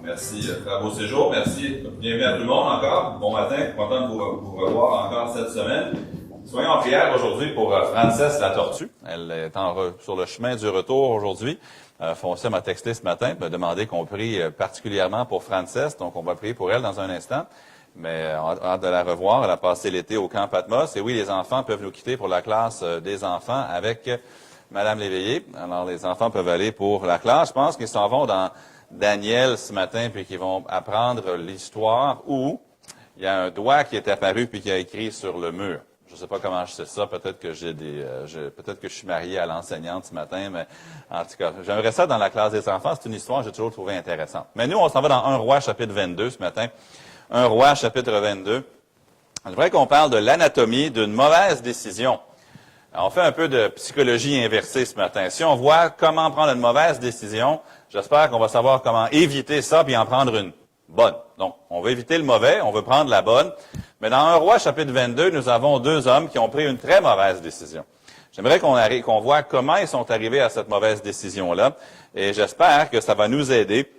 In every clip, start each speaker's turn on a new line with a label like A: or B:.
A: Merci, frère Beau Séjour. Merci. Bienvenue à tout le monde encore. Bon matin. Content de vous revoir encore cette semaine. Soyons en prière aujourd'hui pour Frances la tortue. Elle est sur le chemin du retour aujourd'hui. Foncé m'a texté ce matin, m'a demandé qu'on prie particulièrement pour Frances. Donc, on va prier pour elle dans un instant. Mais hâte de la revoir. Elle a passé l'été au camp Patmos. Et oui, les enfants peuvent nous quitter pour la classe des enfants avec Madame Léveillé. Alors, les enfants peuvent aller pour la classe. Je pense qu'ils s'en vont dans Daniel ce matin, puis qu'ils vont apprendre l'histoire où il y a un doigt qui est apparu puis qui a écrit sur le mur. Je ne sais pas comment je sais ça. Peut-être que peut-être que je suis marié à l'enseignante ce matin, mais en tout cas, j'aimerais ça dans la classe des enfants. C'est une histoire que j'ai toujours trouvée intéressante. Mais nous, on s'en va dans 1 Roi, chapitre 22 ce matin. 1 Roi, chapitre 22. J'aimerais qu'on parle de l'anatomie d'une mauvaise décision. Alors, on fait un peu de psychologie inversée ce matin. Si on voit comment prendre une mauvaise décision, j'espère qu'on va savoir comment éviter ça puis en prendre une bonne. Donc, on veut éviter le mauvais, on veut prendre la bonne. Mais dans 1 Roi, chapitre 22, nous avons deux hommes qui ont pris une très mauvaise décision. J'aimerais qu'on voit comment ils sont arrivés à cette mauvaise décision-là. Et j'espère que ça va nous aider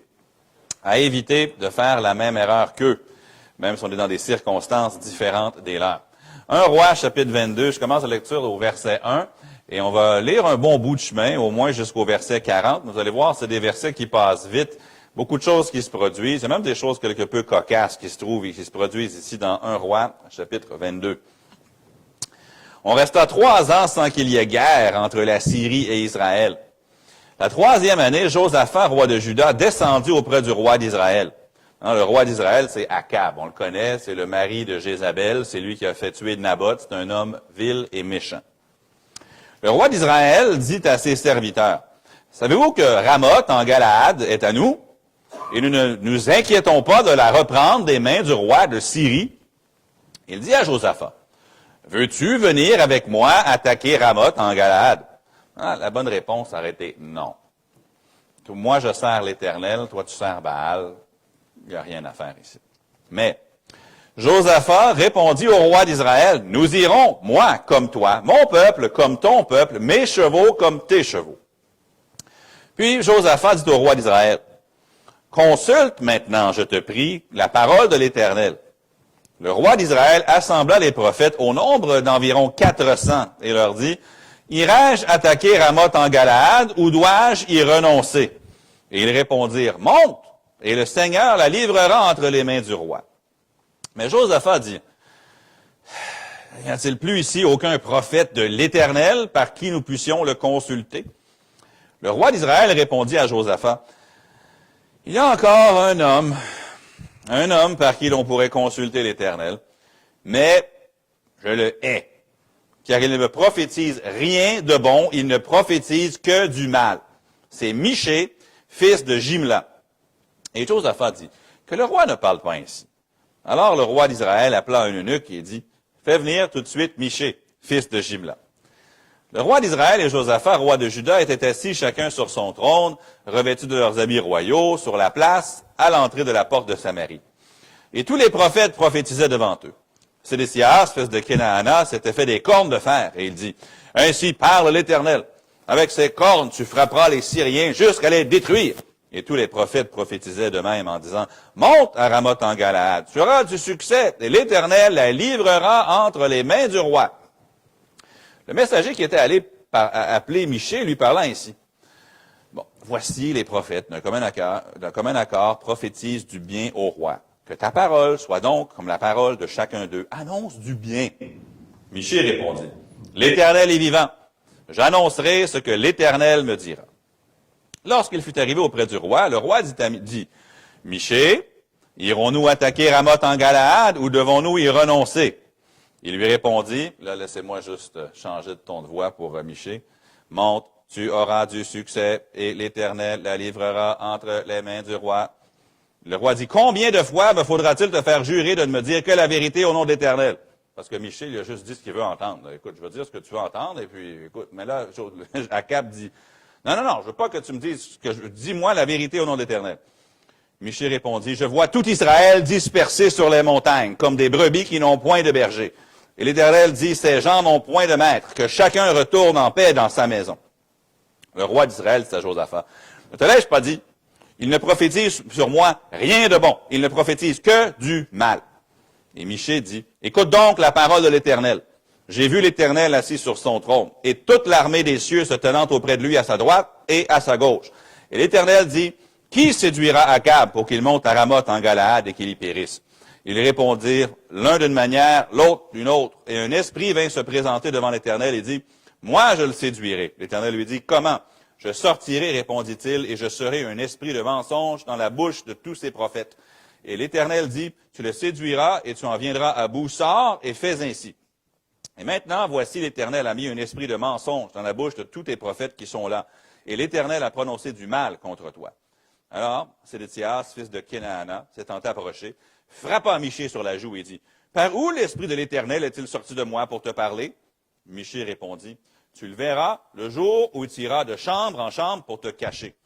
A: à éviter de faire la même erreur qu'eux, même si on est dans des circonstances différentes des leurs. 1 Roi, chapitre 22, je commence la lecture au verset 1, et on va lire un bon bout de chemin, au moins jusqu'au verset 40. Vous allez voir, c'est des versets qui passent vite, beaucoup de choses qui se produisent, il y a même des choses quelque peu cocasses qui se trouvent et qui se produisent ici dans 1 Roi, chapitre 22. On resta 3 ans sans qu'il y ait guerre entre la Syrie et Israël. La 3e année, Josaphat, roi de Juda, descendit auprès du roi d'Israël. Le roi d'Israël, c'est Akab, on le connaît, c'est le mari de Jézabel, c'est lui qui a fait tuer Naboth, c'est un homme vil et méchant. Le roi d'Israël dit à ses serviteurs, « Savez-vous que Ramoth en Galaad est à nous, et nous ne nous inquiétons pas de la reprendre des mains du roi de Syrie? » Il dit à Josaphat, « Veux-tu venir avec moi attaquer Ramoth en Galaad? » La bonne réponse aurait été « Non. » Moi, je sers l'Éternel, toi, tu sers Baal. Il n'y a rien à faire ici. Mais Josaphat répondit au roi d'Israël, « Nous irons, moi comme toi, mon peuple comme ton peuple, mes chevaux comme tes chevaux. » Puis Josaphat dit au roi d'Israël, « Consulte maintenant, je te prie, la parole de l'Éternel. » Le roi d'Israël assembla les prophètes au nombre d'environ 400 et leur dit, « Irai-je attaquer Ramoth en Galaad ou dois-je y renoncer? » Et ils répondirent, « Monte, et le Seigneur la livrera entre les mains du roi. » Mais Josaphat dit, « Y a-t-il plus ici aucun prophète de l'Éternel par qui nous puissions le consulter? » Le roi d'Israël répondit à Josaphat, « Il y a encore un homme par qui l'on pourrait consulter l'Éternel, mais je le hais, car il ne me prophétise rien de bon, il ne prophétise que du mal. C'est Michée, fils de Jimla. » Et Josaphat dit, « Que le roi ne parle pas ainsi. » Alors le roi d'Israël appela un eunuque et dit, « Fais venir tout de suite Michée, fils de Jimla. » Le roi d'Israël et Josaphat, roi de Juda, étaient assis chacun sur son trône, revêtus de leurs habits royaux, sur la place, à l'entrée de la porte de Samarie. Et tous les prophètes prophétisaient devant eux. Sédécias, fils de Kenaana, s'était fait des cornes de fer, et il dit, « Ainsi parle l'Éternel. Avec ces cornes, tu frapperas les Syriens jusqu'à les détruire. » Et tous les prophètes prophétisaient de même en disant, « Monte à Ramoth en Galaad, tu auras du succès, et l'Éternel la livrera entre les mains du roi. » Le messager qui était allé appeler Michée lui parla ainsi. « Bon, voici les prophètes d'un commun accord prophétisent du bien au roi. Que ta parole soit donc comme la parole de chacun d'eux. Annonce du bien. » Michée répondit, « L'Éternel est vivant. J'annoncerai ce que l'Éternel me dira. » Lorsqu'il fut arrivé auprès du roi, le roi dit, « Michée, irons-nous attaquer Ramoth en Galaad ou devons-nous y renoncer? » Il lui répondit, là laissez-moi juste changer de ton de voix pour Michée, « Monte, tu auras du succès et l'Éternel la livrera entre les mains du roi. » Le roi dit, « Combien de fois me faudra-t-il te faire jurer de ne me dire que la vérité au nom de l'Éternel? » Parce que Michée, il a juste dit ce qu'il veut entendre. Écoute, je veux dire ce que tu veux entendre, et puis, écoute, mais là, Akab dit, non, je veux pas que tu me dises dis-moi la vérité au nom de l'Éternel. Michée répondit, je vois tout Israël dispersé sur les montagnes, comme des brebis qui n'ont point de berger. Et l'Éternel dit, ces gens n'ont point de maître, que chacun retourne en paix dans sa maison. Le roi d'Israël dit à Josaphat, ne te l'ai-je pas dit Il ne prophétise sur moi rien de bon. Il ne prophétise que du mal. Et Michée dit, écoute donc la parole de l'Éternel. J'ai vu l'Éternel assis sur son trône, et toute l'armée des cieux se tenant auprès de lui à sa droite et à sa gauche. Et l'Éternel dit, qui séduira Akab pour qu'il monte à Ramoth en Galaad et qu'il y périsse? Ils répondirent, l'un d'une manière, l'autre d'une autre. Et un esprit vint se présenter devant l'Éternel et dit, moi je le séduirai. L'Éternel lui dit, comment? Je sortirai, répondit-il, et je serai un esprit de mensonge dans la bouche de tous ses prophètes. Et l'Éternel dit, tu le séduiras et tu en viendras à bout, sors et fais ainsi. Et maintenant, voici l'Éternel a mis un esprit de mensonge dans la bouche de tous tes prophètes qui sont là. Et l'Éternel a prononcé du mal contre toi. Alors, Sédécias, fils de Kenaana, s'étant approché, frappa Michée sur la joue et dit, par où l'esprit de l'Éternel est-il sorti de moi pour te parler? Michée répondit, tu le verras le jour où tu iras de chambre en chambre pour te cacher.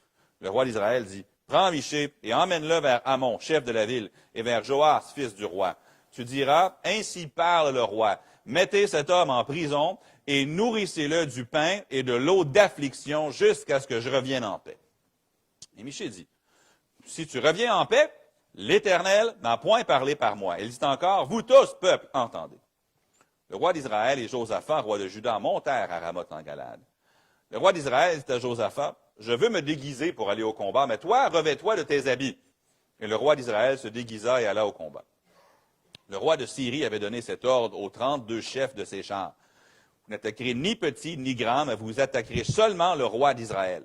A: Le roi d'Israël dit, prends Michée et emmène-le vers Amon, chef de la ville, et vers Joas, fils du roi. Tu diras, ainsi parle le roi, mettez cet homme en prison et nourrissez-le du pain et de l'eau d'affliction jusqu'à ce que je revienne en paix. Et Michée dit, si tu reviens en paix, l'Éternel n'a point parlé par moi. Il dit encore, vous tous, peuple, entendez. Le roi d'Israël et Josaphat, roi de Juda, montèrent à Ramoth en Galade. Le roi d'Israël dit à Josaphat, je veux me déguiser pour aller au combat, mais toi, revêt-toi de tes habits. Et le roi d'Israël se déguisa et alla au combat. Le roi de Syrie avait donné cet ordre aux 32 chefs de ses chars. Vous n'attaquerez ni petit ni grand, mais vous attaquerez seulement le roi d'Israël.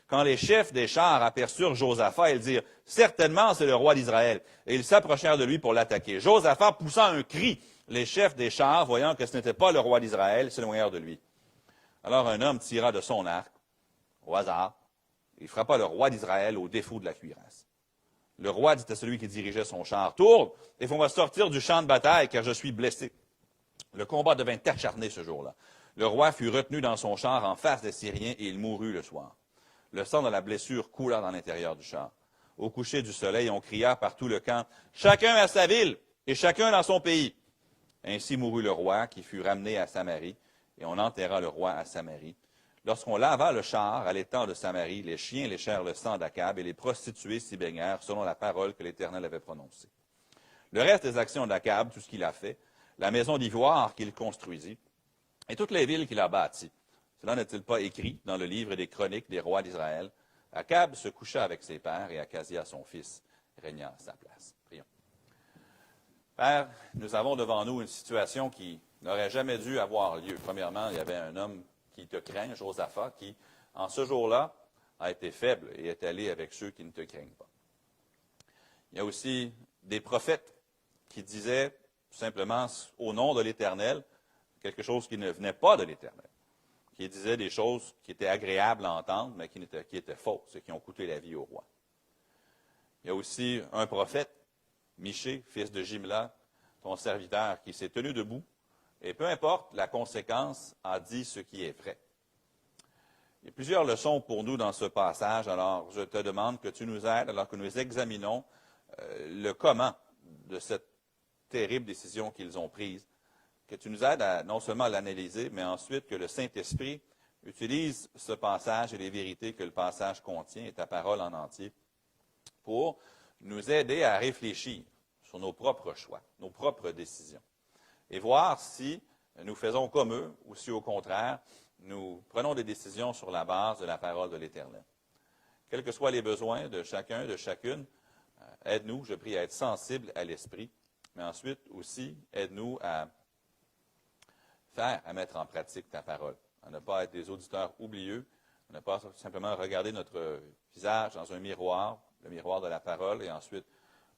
A: Quand les chefs des chars aperçurent Josaphat, ils dirent, certainement c'est le roi d'Israël. Et ils s'approchèrent de lui pour l'attaquer. Josaphat poussa un cri. Les chefs des chars, voyant que ce n'était pas le roi d'Israël, s'éloignèrent de lui. Alors un homme tira de son arc, au hasard, et frappa le roi d'Israël au défaut de la cuirasse. Le roi dit à celui qui dirigeait son char, tourne, et fais-moi sortir du champ de bataille, car je suis blessé. Le combat devint acharné ce jour-là. Le roi fut retenu dans son char en face des Syriens, et il mourut le soir. Le sang de la blessure coula dans l'intérieur du char. Au coucher du soleil, on cria par tout le camp, chacun à sa ville, et chacun dans son pays. Ainsi mourut le roi, qui fut ramené à Samarie, et on enterra le roi à Samarie. Lorsqu'on lava le char à l'étang de Samarie, les chiens léchèrent le sang d'Akab, et les prostituées s'y baignèrent, selon la parole que l'Éternel avait prononcée. Le reste des actions d'Akab, tout ce qu'il a fait, la maison d'ivoire qu'il construisit, et toutes les villes qu'il a bâties, cela n'est-il pas écrit dans le livre des chroniques des rois d'Israël? Akab se coucha avec ses pères, et Akazia, son fils, régna à sa place. Prions. Père, nous avons devant nous une situation qui n'aurait jamais dû avoir lieu. Premièrement, il y avait un homme qui te craint, Josaphat, qui, en ce jour-là, a été faible et est allé avec ceux qui ne te craignent pas. Il y a aussi des prophètes qui disaient tout simplement au nom de l'Éternel quelque chose qui ne venait pas de l'Éternel, qui disaient des choses qui étaient agréables à entendre, mais qui étaient fausses et qui ont coûté la vie au roi. Il y a aussi un prophète, Michée, fils de Jimla, ton serviteur, qui s'est tenu debout, et peu importe la conséquence, a dit ce qui est vrai. Il y a plusieurs leçons pour nous dans ce passage, alors je te demande que tu nous aides alors que nous examinons le comment de cette terrible décision qu'ils ont prise, que tu nous aides à non seulement à l'analyser, mais ensuite que le Saint-Esprit utilise ce passage et les vérités que le passage contient et ta parole en entier pour nous aider à réfléchir sur nos propres choix, nos propres décisions, et voir si nous faisons comme eux ou si, au contraire, nous prenons des décisions sur la base de la parole de l'Éternel. Quels que soient les besoins de chacun, de chacune, aide-nous, je prie, à être sensibles à l'Esprit, mais ensuite aussi, aide-nous à mettre en pratique ta parole, à ne pas être des auditeurs oublieux, à ne pas simplement regarder notre visage dans un miroir, le miroir de la parole, et ensuite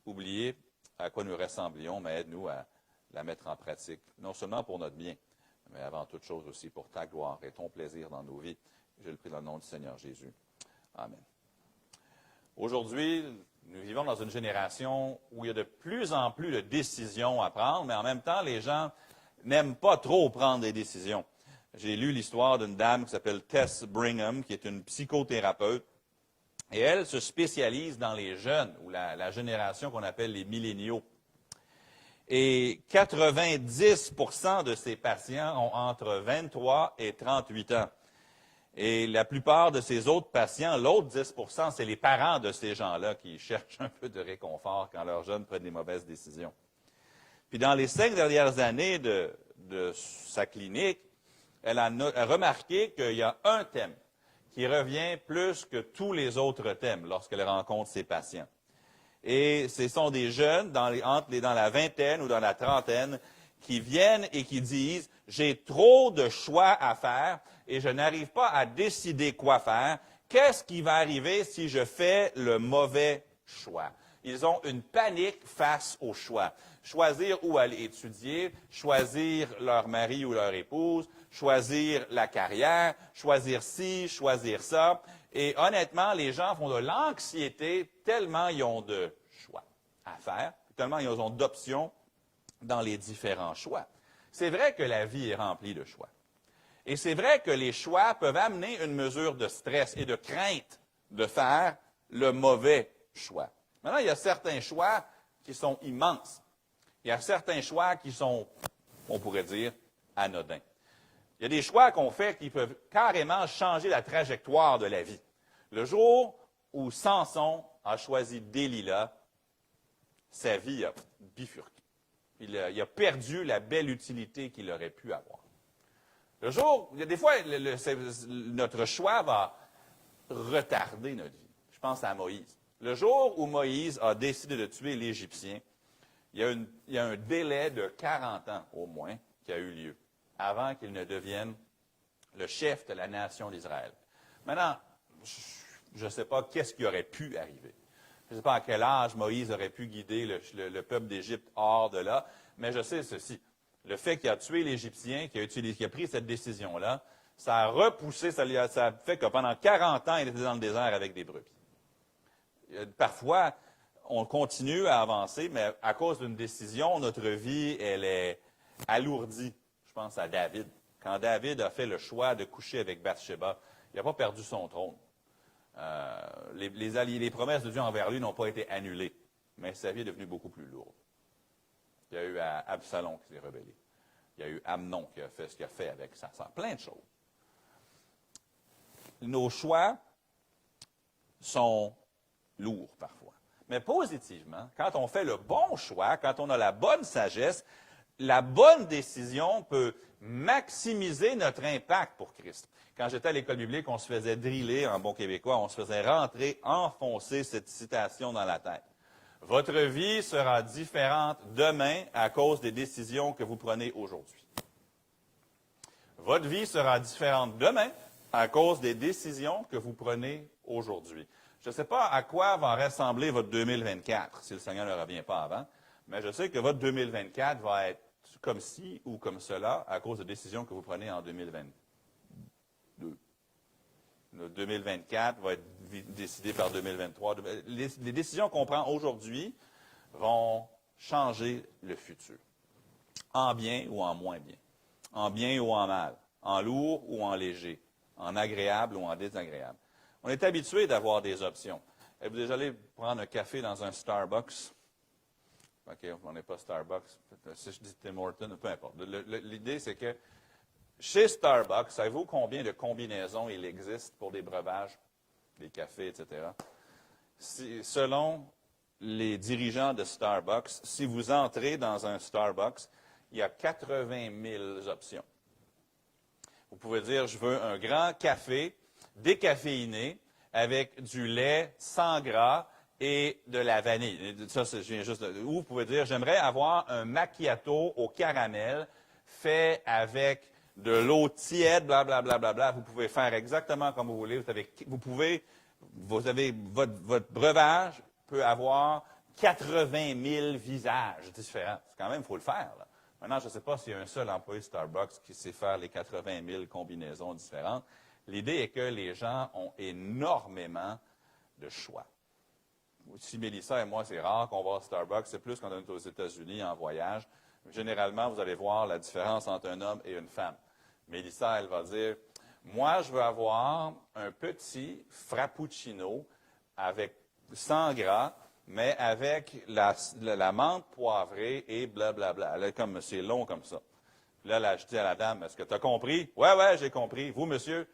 A: oublier à quoi nous ressemblions, mais aide-nous à la mettre en pratique, non seulement pour notre bien, mais avant toute chose aussi pour ta gloire et ton plaisir dans nos vies. Je le prie dans le nom du Seigneur Jésus. Amen. Aujourd'hui, nous vivons dans une génération où il y a de plus en plus de décisions à prendre, mais en même temps, les gens n'aiment pas trop prendre des décisions. J'ai lu l'histoire d'une dame qui s'appelle Tess Brigham, qui est une psychothérapeute, et elle se spécialise dans les jeunes, ou la génération qu'on appelle les milléniaux. Et 90% de ses patients ont entre 23 et 38 ans. Et la plupart de ces autres patients, l'autre 10 c'est les parents de ces gens-là qui cherchent un peu de réconfort quand leurs jeunes prennent des mauvaises décisions. Puis dans les 5 dernières années de sa clinique, elle a remarqué qu'il y a un thème qui revient plus que tous les autres thèmes lorsqu'elle rencontre ses patients. Et ce sont des jeunes dans la vingtaine ou dans la trentaine qui viennent et qui disent « J'ai trop de choix à faire et je n'arrive pas à décider quoi faire. Qu'est-ce qui va arriver si je fais le mauvais choix? » Ils ont une panique face au choix. Choisir où aller étudier, choisir leur mari ou leur épouse, choisir la carrière, choisir ci, choisir ça. Et honnêtement, les gens font de l'anxiété tellement ils ont de choix à faire, tellement ils ont d'options dans les différents choix. C'est vrai que la vie est remplie de choix. Et c'est vrai que les choix peuvent amener une mesure de stress et de crainte de faire le mauvais choix. Maintenant, il y a certains choix qui sont immenses. Il y a certains choix qui sont, on pourrait dire, anodins. Il y a des choix qu'on fait qui peuvent carrément changer la trajectoire de la vie. Le jour où Samson a choisi Delilah, sa vie a bifurqué. Il a perdu la belle utilité qu'il aurait pu avoir. Le jour, il y a des fois, notre choix va retarder notre vie. Je pense à Moïse. Le jour où Moïse a décidé de tuer l'Égyptien, il y a un délai de 40 ans au moins qui a eu lieu avant qu'il ne devienne le chef de la nation d'Israël. Maintenant, je ne sais pas qu'est-ce qui aurait pu arriver. Je ne sais pas à quel âge Moïse aurait pu guider le peuple d'Égypte hors de là, mais je sais ceci. Le fait qu'il a tué l'Égyptien, qu'il a pris cette décision-là, ça a repoussé, ça a fait que pendant 40 ans, il était dans le désert avec des brebis. Parfois, on continue à avancer, mais à cause d'une décision, notre vie, elle est alourdie. Je pense à David. Quand David a fait le choix de coucher avec Bathsheba, il n'a pas perdu son trône. Les promesses de Dieu envers lui n'ont pas été annulées, mais sa vie est devenue beaucoup plus lourde. Il y a eu Absalom qui s'est rebellé. Il y a eu Amnon qui a fait ce qu'il a fait avec sa sœur. Plein de choses. Nos choix sont lourds parfois. Mais positivement, quand on fait le bon choix, quand on a la bonne sagesse, la bonne décision peut maximiser notre impact pour Christ. Quand j'étais à l'école biblique, on se faisait driller, en bon québécois, on se faisait rentrer, enfoncer cette citation dans la tête. Votre vie sera différente demain à cause des décisions que vous prenez aujourd'hui. Votre vie sera différente demain à cause des décisions que vous prenez aujourd'hui. Je ne sais pas à quoi va ressembler votre 2024, si le Seigneur ne revient pas avant, mais je sais que votre 2024 va être comme ci ou comme cela à cause de décisions que vous prenez en 2022. Le 2024 va être décidé par 2023. Les décisions qu'on prend aujourd'hui vont changer le futur, en bien ou en moins bien, en bien ou en mal, en lourd ou en léger, en agréable ou en désagréable. On est habitué d'avoir des options. Êtes-vous déjà allé prendre un café dans un Starbucks? OK, on n'est pas Starbucks. Si je dis Tim Hortons, peu importe. L'idée, c'est que chez Starbucks, savez-vous combien de combinaisons il existe pour des breuvages, des cafés, etc.? Selon les dirigeants de Starbucks, si vous entrez dans un Starbucks, il y a 80 000 options. Vous pouvez dire, je veux un grand café décaféiné avec du lait sans gras et de la vanille. Ça, je viens juste de... Ou vous pouvez dire, j'aimerais avoir un macchiato au caramel fait avec de l'eau tiède, blablabla. Bla, bla, bla. Vous pouvez faire exactement comme vous voulez. Votre breuvage peut avoir 80 000 visages différents. C'est quand même, il faut le faire, là. Maintenant, je ne sais pas s'il y a un seul employé Starbucks qui sait faire les 80 000 combinaisons différentes. L'idée est que les gens ont énormément de choix. Si Mélissa et moi, c'est rare qu'on va à Starbucks, c'est plus quand on est aux États-Unis en voyage. Généralement, vous allez voir la différence entre un homme et une femme. Mélissa, elle va dire, moi, je veux avoir un petit frappuccino avec 100 gras, mais avec la menthe poivrée et blablabla. Là, comme c'est long comme ça. Là, je dis à la dame, est-ce que tu as compris? Ouais, j'ai compris. Vous, monsieur?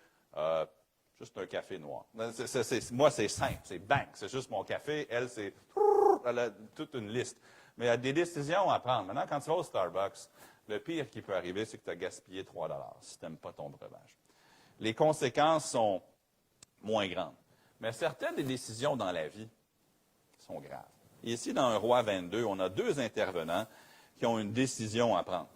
A: Juste un café noir. Moi, c'est simple, c'est bang, c'est juste mon café. Elle, elle a toute une liste. Mais il y a des décisions à prendre. Maintenant, quand tu vas au Starbucks, le pire qui peut arriver, c'est que tu as gaspillé 3 $ si tu n'aimes pas ton breuvage. Les conséquences sont moins grandes. Mais certaines des décisions dans la vie sont graves. Et ici, dans un Roi 22, on a 2 intervenants qui ont une décision à prendre.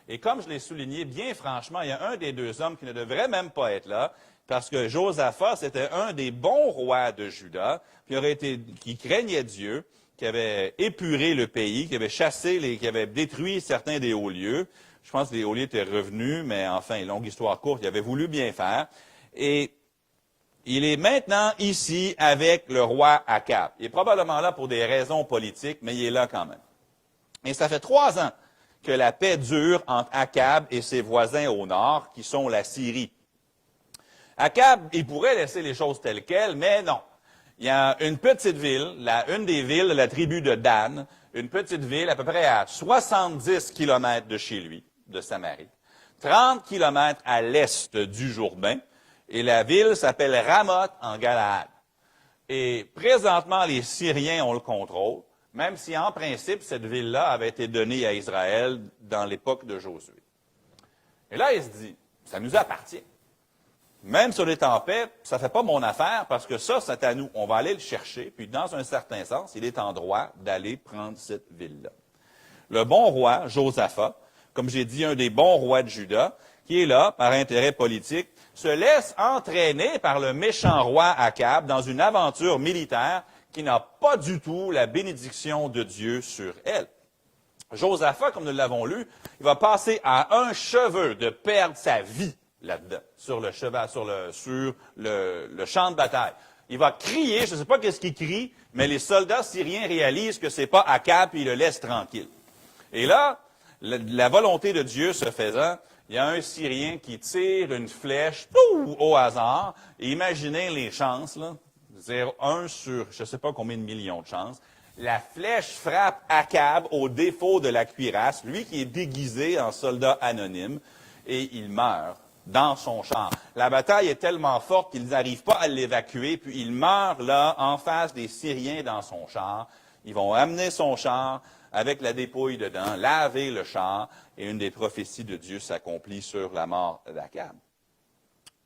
A: Et comme je l'ai souligné, bien franchement, il y a un des 2 hommes qui ne devrait même pas être là, parce que Josaphat, c'était un des bons rois de Juda, qui craignait Dieu, qui avait épuré le pays, qui avait qui avait détruit certains des hauts lieux. Je pense que les hauts lieux étaient revenus, mais enfin, longue histoire courte, il avait voulu bien faire. Et il est maintenant ici avec le roi Akab. Il est probablement là pour des raisons politiques, mais il est là quand même. Et ça fait 3 ans que la paix dure entre Akab et ses voisins au nord, qui sont la Syrie. Akab, il pourrait laisser les choses telles quelles, mais non. Il y a une petite ville, une des villes de la tribu de Dan, une petite ville à peu près à 70 kilomètres de chez lui, de Samarie, 30 kilomètres à l'est du Jourdain, et la ville s'appelle Ramoth en Galaad. Et présentement, les Syriens ont le contrôle, même si en principe, cette ville-là avait été donnée à Israël dans l'époque de Josué. Et là, il se dit, ça nous appartient. Même si on est en paix, ça ne fait pas mon affaire, parce que ça, c'est à nous. On va aller le chercher, puis dans un certain sens, il est en droit d'aller prendre cette ville-là. Le bon roi, Josaphat, comme j'ai dit, un des bons rois de Juda, qui est là, par intérêt politique, se laisse entraîner par le méchant roi Akab dans une aventure militaire qui n'a pas du tout la bénédiction de Dieu sur elle. Josaphat, comme nous l'avons lu, il va passer à un cheveu de perdre sa vie là-dedans, sur le champ de bataille. Il va crier, je ne sais pas qu'est-ce qu'il crie, mais les soldats syriens réalisent que c'est pas Akab et ils le laissent tranquille. Et là, la volonté de Dieu se faisant, il y a un Syrien qui tire une flèche au hasard, et imaginez les chances, là, 1 sur je ne sais pas combien de millions de chances. La flèche frappe Akab au défaut de la cuirasse, lui qui est déguisé en soldat anonyme, et il meurt dans son char. La bataille est tellement forte qu'ils n'arrivent pas à l'évacuer, puis il meurt là, en face des Syriens dans son char. Ils vont amener son char avec la dépouille dedans, laver le char, et une des prophéties de Dieu s'accomplit sur la mort d'Akab.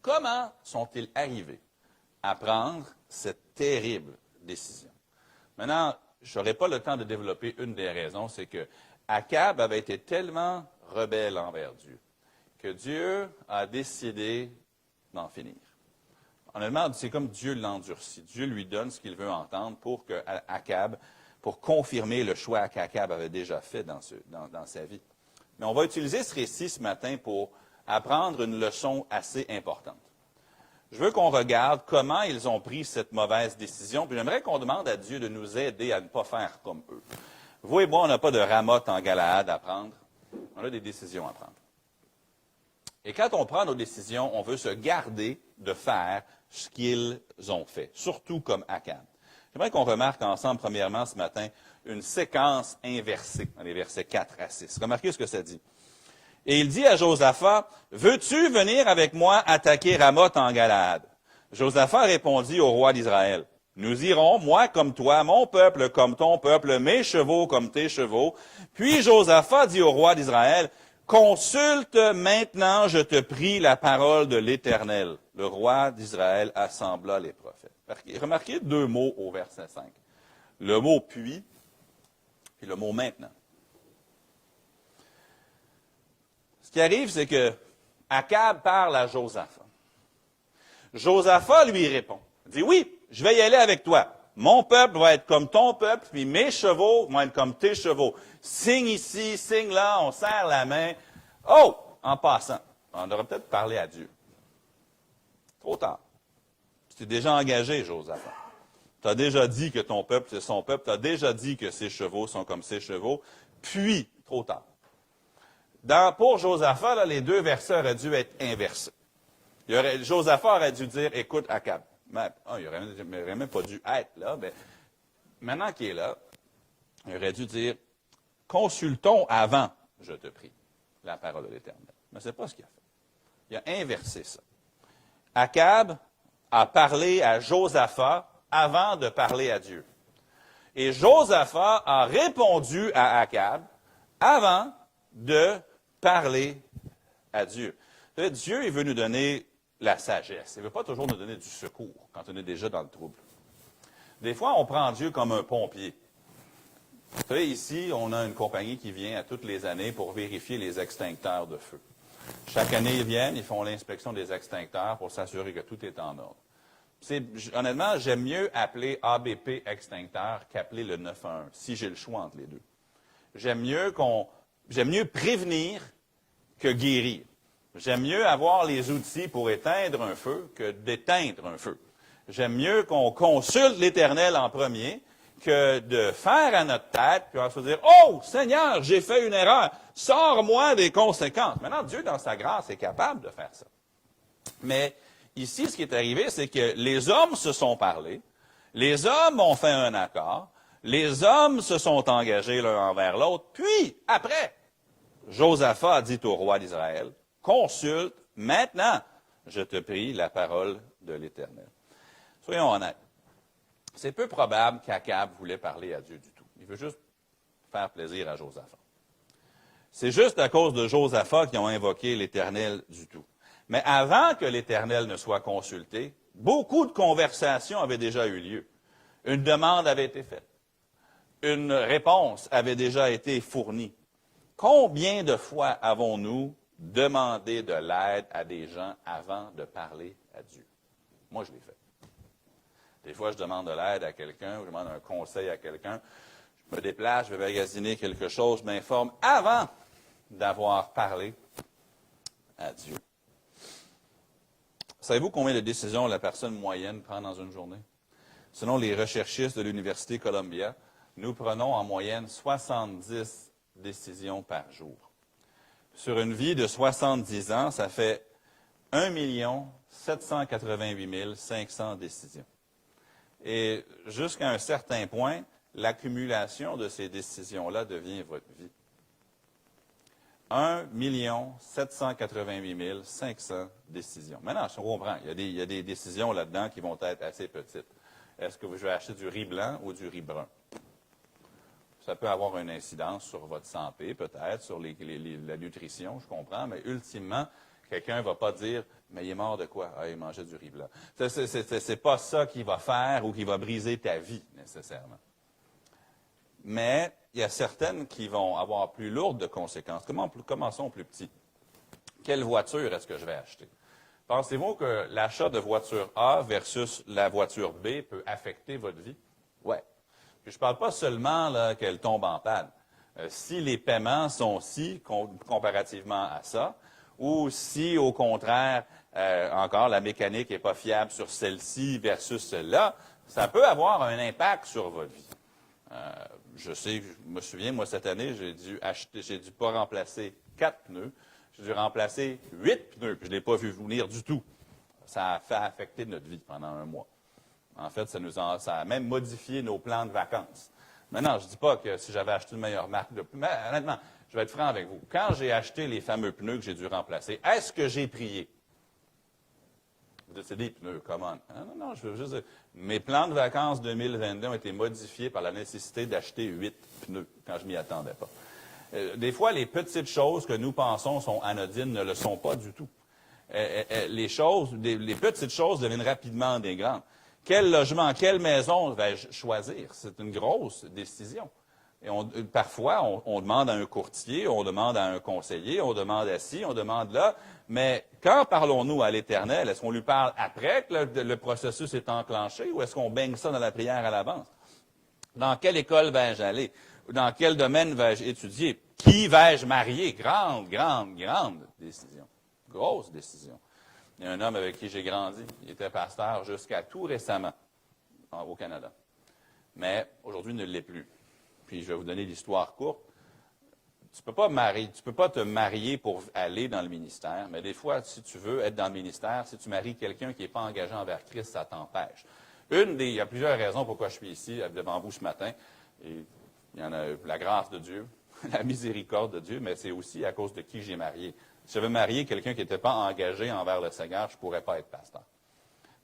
A: Comment sont-ils arrivés à prendre cette terrible décision? Maintenant, je n'aurai pas le temps de développer une des raisons, c'est que Akab avait été tellement rebelle envers Dieu que Dieu a décidé d'en finir. Honnêtement, c'est comme Dieu l'endurcit. Dieu lui donne ce qu'il veut entendre pour confirmer le choix qu'Akab avait déjà fait dans sa vie. Mais on va utiliser ce récit ce matin pour apprendre une leçon assez importante. Je veux qu'on regarde comment ils ont pris cette mauvaise décision, puis j'aimerais qu'on demande à Dieu de nous aider à ne pas faire comme eux. Vous et moi, on n'a pas de Ramoth en Galaad à prendre, on a des décisions à prendre. Et quand on prend nos décisions, on veut se garder de faire ce qu'ils ont fait, surtout comme Akab. J'aimerais qu'on remarque ensemble, premièrement, ce matin, une séquence inversée dans les versets 4 à 6. Remarquez ce que ça dit. Et il dit à Josaphat, « Veux-tu venir avec moi attaquer Ramoth en Galaad? » Josaphat répondit au roi d'Israël, « Nous irons, moi comme toi, mon peuple comme ton peuple, mes chevaux comme tes chevaux. » Puis Josaphat dit au roi d'Israël, « Consulte maintenant, je te prie, la parole de l'Éternel. » Le roi d'Israël assembla les prophètes. Remarquez 2 mots au verset 5. Le mot « puis » et le mot « maintenant ». Ce qui arrive, c'est que Akab parle à Josaphat. Josaphat lui répond. Il dit, « Oui, je vais y aller avec toi. Mon peuple va être comme ton peuple, puis mes chevaux vont être comme tes chevaux. Signe ici, signe là, on serre la main. Oh, en passant, on devrait peut-être parler à Dieu. Trop tard. Tu t'es déjà engagé, Josaphat. Tu as déjà dit que ton peuple, c'est son peuple. Tu as déjà dit que ses chevaux sont comme ses chevaux. Puis, trop tard. Pour Josaphat, là, les 2 versets auraient dû être inversés. Josaphat aurait dû dire, écoute, Akab. Il n'aurait même pas dû être là, mais maintenant qu'il est là, il aurait dû dire, consultons avant, je te prie, la parole de l'Éternel. Mais ce n'est pas ce qu'il a fait. Il a inversé ça. Akab a parlé à Josaphat avant de parler à Dieu. Et Josaphat a répondu à Akab avant de parler à Dieu. Dieu, il veut nous donner la sagesse. Il ne veut pas toujours nous donner du secours quand on est déjà dans le trouble. Des fois, on prend Dieu comme un pompier. Vous savez, ici, on a une compagnie qui vient à toutes les années pour vérifier les extincteurs de feu. Chaque année, ils viennent, ils font l'inspection des extincteurs pour s'assurer que tout est en ordre. Honnêtement, j'aime mieux appeler ABP extincteur qu'appeler le 911, si j'ai le choix entre les deux. J'aime mieux prévenir que guérir. J'aime mieux avoir les outils pour éteindre un feu que d'éteindre un feu. J'aime mieux qu'on consulte l'Éternel en premier que de faire à notre tête, puis on va se dire, « Oh, Seigneur, j'ai fait une erreur, sors-moi des conséquences. » Maintenant, Dieu, dans sa grâce, est capable de faire ça. Mais ici, ce qui est arrivé, c'est que les hommes se sont parlé, les hommes ont fait un accord, les hommes se sont engagés l'un envers l'autre, puis, après, Josaphat a dit au roi d'Israël, « Consulte maintenant, je te prie, la parole de l'Éternel. » Soyons honnêtes. C'est peu probable qu'Akab voulait parler à Dieu du tout. Il veut juste faire plaisir à Josaphat. C'est juste à cause de Josaphat qu'ils ont invoqué l'Éternel du tout. Mais avant que l'Éternel ne soit consulté, beaucoup de conversations avaient déjà eu lieu. Une demande avait été faite. Une réponse avait déjà été fournie. Combien de fois avons-nous demandé de l'aide à des gens avant de parler à Dieu? Moi, je l'ai fait. Des fois, je demande de l'aide à quelqu'un, ou je demande un conseil à quelqu'un. Je me déplace, je vais magasiner quelque chose, je m'informe avant d'avoir parlé à Dieu. Savez-vous combien de décisions la personne moyenne prend dans une journée? Selon les recherchistes de l'Université Columbia, nous prenons en moyenne 70 décisions par jour. Sur une vie de 70 ans, ça fait 1 788 500 décisions. Et jusqu'à un certain point, l'accumulation de ces décisions-là devient votre vie. 1 788 500 décisions. Maintenant, je comprends, il y a des décisions là-dedans qui vont être assez petites. Est-ce que je vais acheter du riz blanc ou du riz brun? Ça peut avoir une incidence sur votre santé, peut-être, sur la nutrition, je comprends, mais ultimement, quelqu'un ne va pas dire « Mais il est mort de quoi? Ah, il mangeait du riz blanc. » C'est pas ça qui va faire ou qui va briser ta vie, nécessairement. Mais il y a certaines qui vont avoir plus lourdes de conséquences. Commençons plus petit. Quelle voiture est-ce que je vais acheter? Pensez-vous que l'achat de voiture A versus la voiture B peut affecter votre vie? Oui. Puis je ne parle pas seulement qu'elle tombe en panne. Si les paiements sont comparativement à ça, ou si, au contraire, encore, la mécanique n'est pas fiable sur celle-ci versus celle-là, ça peut avoir un impact sur votre vie. Je me souviens, moi, cette année, j'ai dû pas remplacer 4 pneus, j'ai dû remplacer 8 pneus, puis je ne l'ai pas vu venir du tout. Ça a fait affecter notre vie pendant un mois. En fait, ça a même modifié nos plans de vacances. Maintenant, je ne dis pas que si j'avais acheté une meilleure marque de pneus, mais honnêtement, je vais être franc avec vous. Quand j'ai acheté les fameux pneus que j'ai dû remplacer, est-ce que j'ai prié? Vous dites, c'est des pneus, comment? Non, je veux juste dire, mes plans de vacances 2022 ont été modifiés par la nécessité d'acheter 8 pneus quand je ne m'y attendais pas. Des fois, les petites choses que nous pensons sont anodines ne le sont pas du tout. Les petites choses deviennent rapidement des grandes. Quel logement, quelle maison vais-je choisir? C'est une grosse décision. Et parfois, on demande à un courtier, on demande à un conseiller, on demande à ci, on demande là. Mais quand parlons-nous à l'Éternel? Est-ce qu'on lui parle après que le processus est enclenché ou est-ce qu'on baigne ça dans la prière à l'avance? Dans quelle école vais-je aller? Dans quel domaine vais-je étudier? Qui vais-je marier? Grande décision. Grosse décision. Il y a un homme avec qui j'ai grandi. Il était pasteur jusqu'à tout récemment au Canada. Mais aujourd'hui, il ne l'est plus. Puis je vais vous donner l'histoire courte. Tu peux pas te marier pour aller dans le ministère, mais des fois, si tu veux être dans le ministère, si tu maries quelqu'un qui n'est pas engagé envers Christ, ça t'empêche. Il y a plusieurs raisons pourquoi je suis ici devant vous ce matin. Et il y en a la grâce de Dieu, la miséricorde de Dieu, mais c'est aussi à cause de qui j'ai marié. Si j'avais marié quelqu'un qui n'était pas engagé envers le Seigneur, je ne pourrais pas être pasteur.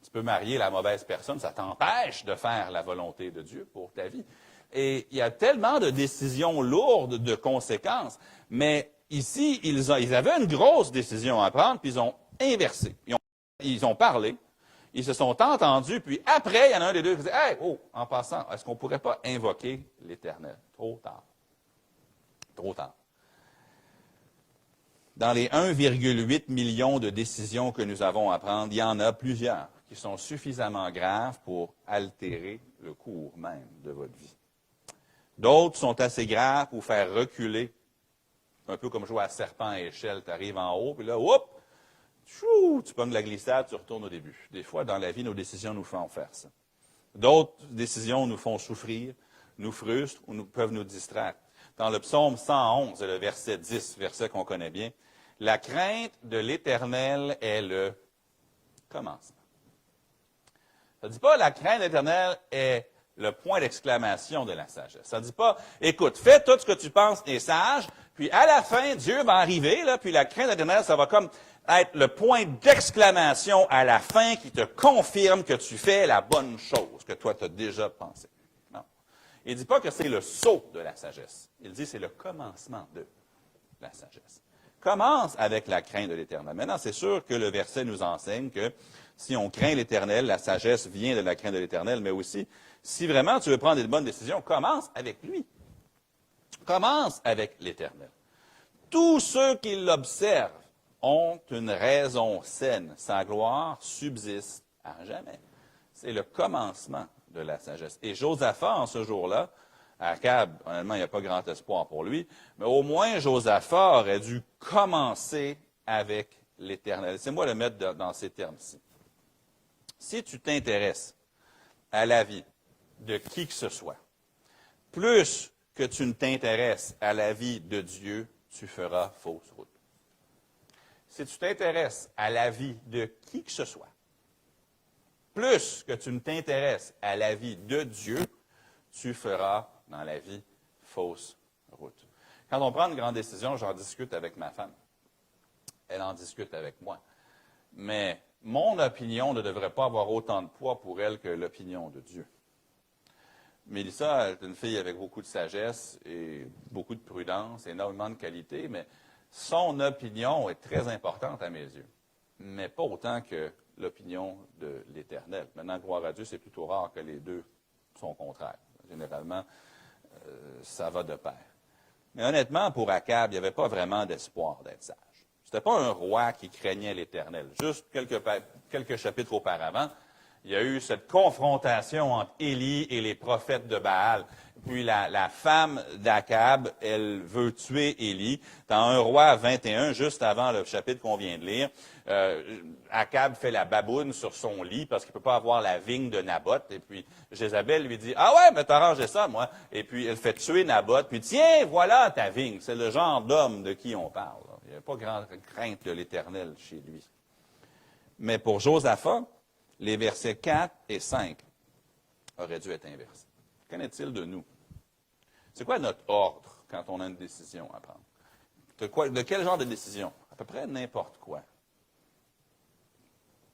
A: Tu peux marier la mauvaise personne, ça t'empêche de faire la volonté de Dieu pour ta vie. Et il y a tellement de décisions lourdes de conséquences, mais ici, ils avaient une grosse décision à prendre, puis ils ont inversé. Ils ont parlé, ils se sont entendus, puis après, il y en a un des deux qui dit « Hey, oh, en passant, est-ce qu'on ne pourrait pas invoquer l'Éternel? » Trop tard. Trop tard. Dans les 1,8 million de décisions que nous avons à prendre, il y en a plusieurs qui sont suffisamment graves pour altérer le cours même de votre vie. D'autres sont assez graves pour faire reculer, un peu comme jouer à serpent à échelle. Tu arrives en haut, puis là, oups, tu pognes la glissade, tu retournes au début. Des fois, dans la vie, nos décisions nous font faire ça. D'autres décisions nous font souffrir, nous frustrent ou peuvent nous distraire. Dans le psaume 111, le verset 10, verset qu'on connaît bien, « La crainte de l'Éternel est le commencement. » Ça ne dit pas « la crainte de l'Éternel est le point d'exclamation de la sagesse. » Ça ne dit pas « écoute, fais tout ce que tu penses est sage, puis à la fin, Dieu va arriver, là, puis la crainte de l'Éternel, ça va comme être le point d'exclamation à la fin qui te confirme que tu fais la bonne chose que toi, tu as déjà pensé. » Non. Il ne dit pas que c'est le sceau de la sagesse. Il dit que c'est le commencement de la sagesse. Commence avec la crainte de l'Éternel. Maintenant, c'est sûr que le verset nous enseigne que si on craint l'Éternel, la sagesse vient de la crainte de l'Éternel, mais aussi, si vraiment tu veux prendre des bonnes décisions, commence avec lui. Commence avec l'Éternel. Tous ceux qui l'observent ont une raison saine. Sa gloire subsiste à jamais. C'est le commencement de la sagesse. Et Josaphat, en ce jour-là, Akab, honnêtement, il n'y a pas grand espoir pour lui, mais au moins Josaphat aurait dû commencer avec l'Éternel. Laissez-moi le mettre dans ces termes-ci. Si tu t'intéresses à la vie de qui que ce soit, plus que tu ne t'intéresses à la vie de Dieu, tu feras fausse route. Si tu t'intéresses à la vie de qui que ce soit, plus que tu ne t'intéresses à la vie de Dieu, tu feras dans la vie fausse route. Quand on prend une grande décision, j'en discute avec ma femme. Elle en discute avec moi. Mais mon opinion ne devrait pas avoir autant de poids pour elle que l'opinion de Dieu. Mélissa est une fille avec beaucoup de sagesse et beaucoup de prudence, énormément de qualité, mais son opinion est très importante à mes yeux, mais pas autant que l'opinion de l'Éternel. Maintenant, gloire à Dieu, c'est plutôt rare que les deux sont contraires. Généralement, ça va de pair. Mais honnêtement, pour Akab, il n'y avait pas vraiment d'espoir d'être sage. Ce n'était pas un roi qui craignait l'Éternel. Juste quelques chapitres auparavant, il y a eu cette confrontation entre Élie et les prophètes de Baal. Puis la femme d'Akab, elle veut tuer Élie. Dans 1 Roi 21, juste avant le chapitre qu'on vient de lire, Akab fait la baboune sur son lit parce qu'il ne peut pas avoir la vigne de Naboth. Et puis Jézabel lui dit « Ah ouais, mais t'as arrangé ça, moi. » Et puis elle fait tuer Naboth. Puis « Tiens, voilà ta vigne. » C'est le genre d'homme de qui on parle. Il n'y avait pas grande crainte de l'Éternel chez lui. Mais pour Josaphat, les versets 4 et 5 auraient dû être inversés. Qu'en est-il de nous? C'est quoi notre ordre quand on a une décision à prendre? De quel genre de décision? À peu près n'importe quoi.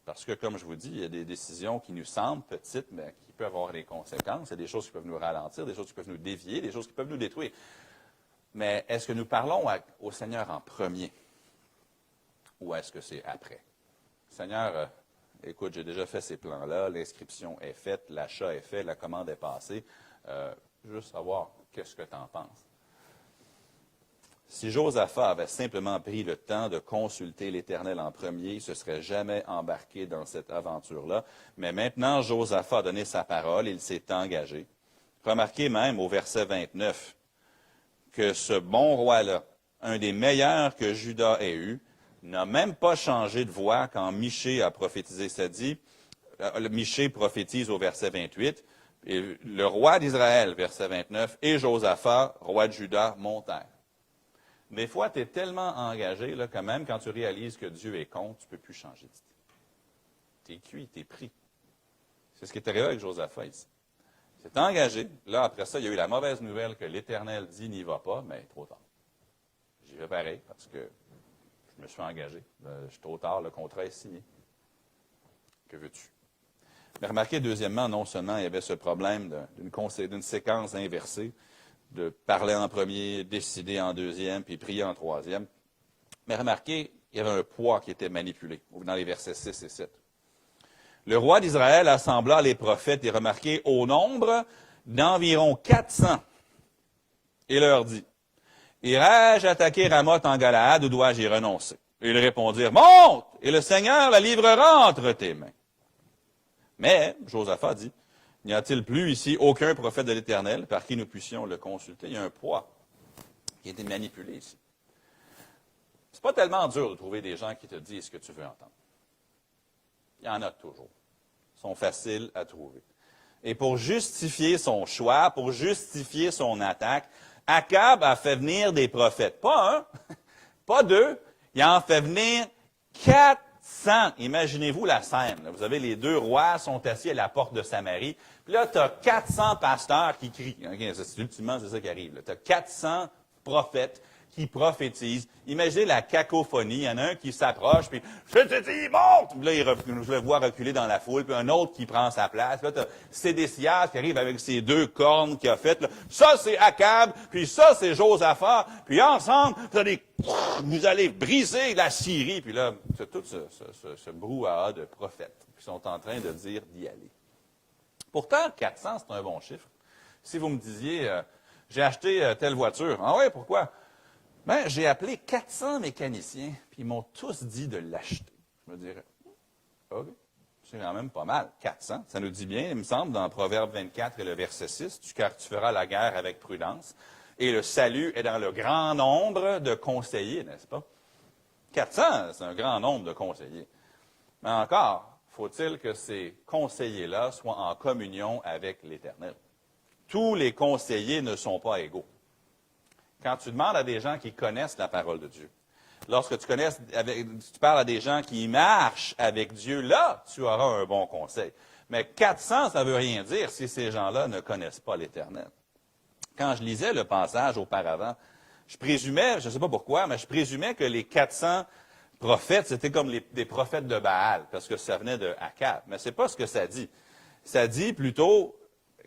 A: Parce que, comme je vous dis, il y a des décisions qui nous semblent petites, mais qui peuvent avoir des conséquences. Il y a des choses qui peuvent nous ralentir, des choses qui peuvent nous dévier, des choses qui peuvent nous détruire. Mais est-ce que nous parlons au Seigneur en premier? Ou est-ce que c'est après? Seigneur, écoute, j'ai déjà fait ces plans-là, l'inscription est faite, l'achat est fait, la commande est passée. Juste savoir qu'est-ce que tu en penses. Si Josaphat avait simplement pris le temps de consulter l'Éternel en premier, il ne se serait jamais embarqué dans cette aventure-là. Mais maintenant, Josaphat a donné sa parole, il s'est engagé. Remarquez même au verset 29 que ce bon roi-là, un des meilleurs que Juda ait eu, n'a même pas changé de voix quand Michée a prophétisé. Ça dit, Michée prophétise au verset 28, et le roi d'Israël, verset 29, et Josaphat, roi de Juda, montèrent. Des fois, tu es tellement engagé là, que même quand tu réalises que Dieu est contre, tu ne peux plus changer d'idée. Tu es cuit, tu es pris. C'est ce qui est arrivé avec Josaphat ici. Il s'est engagé. Là, après ça, il y a eu la mauvaise nouvelle que l'Éternel dit n'y va pas, mais trop tard. J'y vais pareil parce que je Je me suis engagé. Je suis trop tard, le contrat est signé. Que veux-tu? Mais remarquez, deuxièmement, non seulement il y avait ce problème d'une séquence inversée, de parler en premier, décider en deuxième, puis prier en troisième. Mais remarquez, il y avait un poids qui était manipulé, dans les versets 6 et 7. Le roi d'Israël assembla les prophètes, et remarquez, au nombre d'environ 400, et leur dit, « Irai-je attaquer Ramoth en Galaad, ou dois-je y renoncer? » Et ils répondirent, « Monte, et le Seigneur la livrera entre tes mains. » Mais, Josaphat dit, « N'y a-t-il plus ici aucun prophète de l'Éternel par qui nous puissions le consulter? » Il y a un poids qui a été manipulé ici. C'est pas tellement dur de trouver des gens qui te disent ce que tu veux entendre. Il y en a toujours. Ils sont faciles à trouver. Et pour justifier son choix, pour justifier son attaque, Akab a fait venir des prophètes. Pas un, pas deux, il en fait venir 400. Imaginez-vous la scène. Vous avez les deux rois sont assis à la porte de Samarie. Puis là, tu as 400 pasteurs qui crient. Okay, ultimement, c'est ça qui arrive. Tu as 400 prophètes qui prophétisent. Imaginez la cacophonie. Il y en a un qui s'approche, puis « Je te dis, monte! » Puis là, je le vois reculer dans la foule, puis un autre qui prend sa place. Puis là, tu as Sédécias qui arrive avec ses deux cornes qu'il a faites. Là. Ça, c'est Akab, puis ça, c'est Josaphat. Puis ensemble, vous allez briser la Syrie. Puis là, c'est tout ce brouhaha de prophètes qui sont en train de dire d'y aller. Pourtant, 400, c'est un bon chiffre. Si vous me disiez, j'ai acheté telle voiture. Ah ouais, pourquoi? Ben, j'ai appelé 400 mécaniciens, puis ils m'ont tous dit de l'acheter. Je me dirais, OK, c'est quand même pas mal. 400, ça nous dit bien, il me semble, dans Proverbe 24 et le verset 6, car tu feras la guerre avec prudence, et le salut est dans le grand nombre de conseillers, n'est-ce pas? 400, c'est un grand nombre de conseillers. Mais encore, faut-il que ces conseillers-là soient en communion avec l'Éternel. Tous les conseillers ne sont pas égaux. Quand tu demandes à des gens qui connaissent la parole de Dieu, lorsque tu parles à des gens qui marchent avec Dieu, là, tu auras un bon conseil. Mais 400, ça ne veut rien dire si ces gens-là ne connaissent pas l'Éternel. Quand je lisais le passage auparavant, je présumais, je ne sais pas pourquoi, mais je présumais que les 400 prophètes, c'était comme des prophètes de Baal, parce que ça venait de Akab. Mais ce n'est pas ce que ça dit. Ça dit plutôt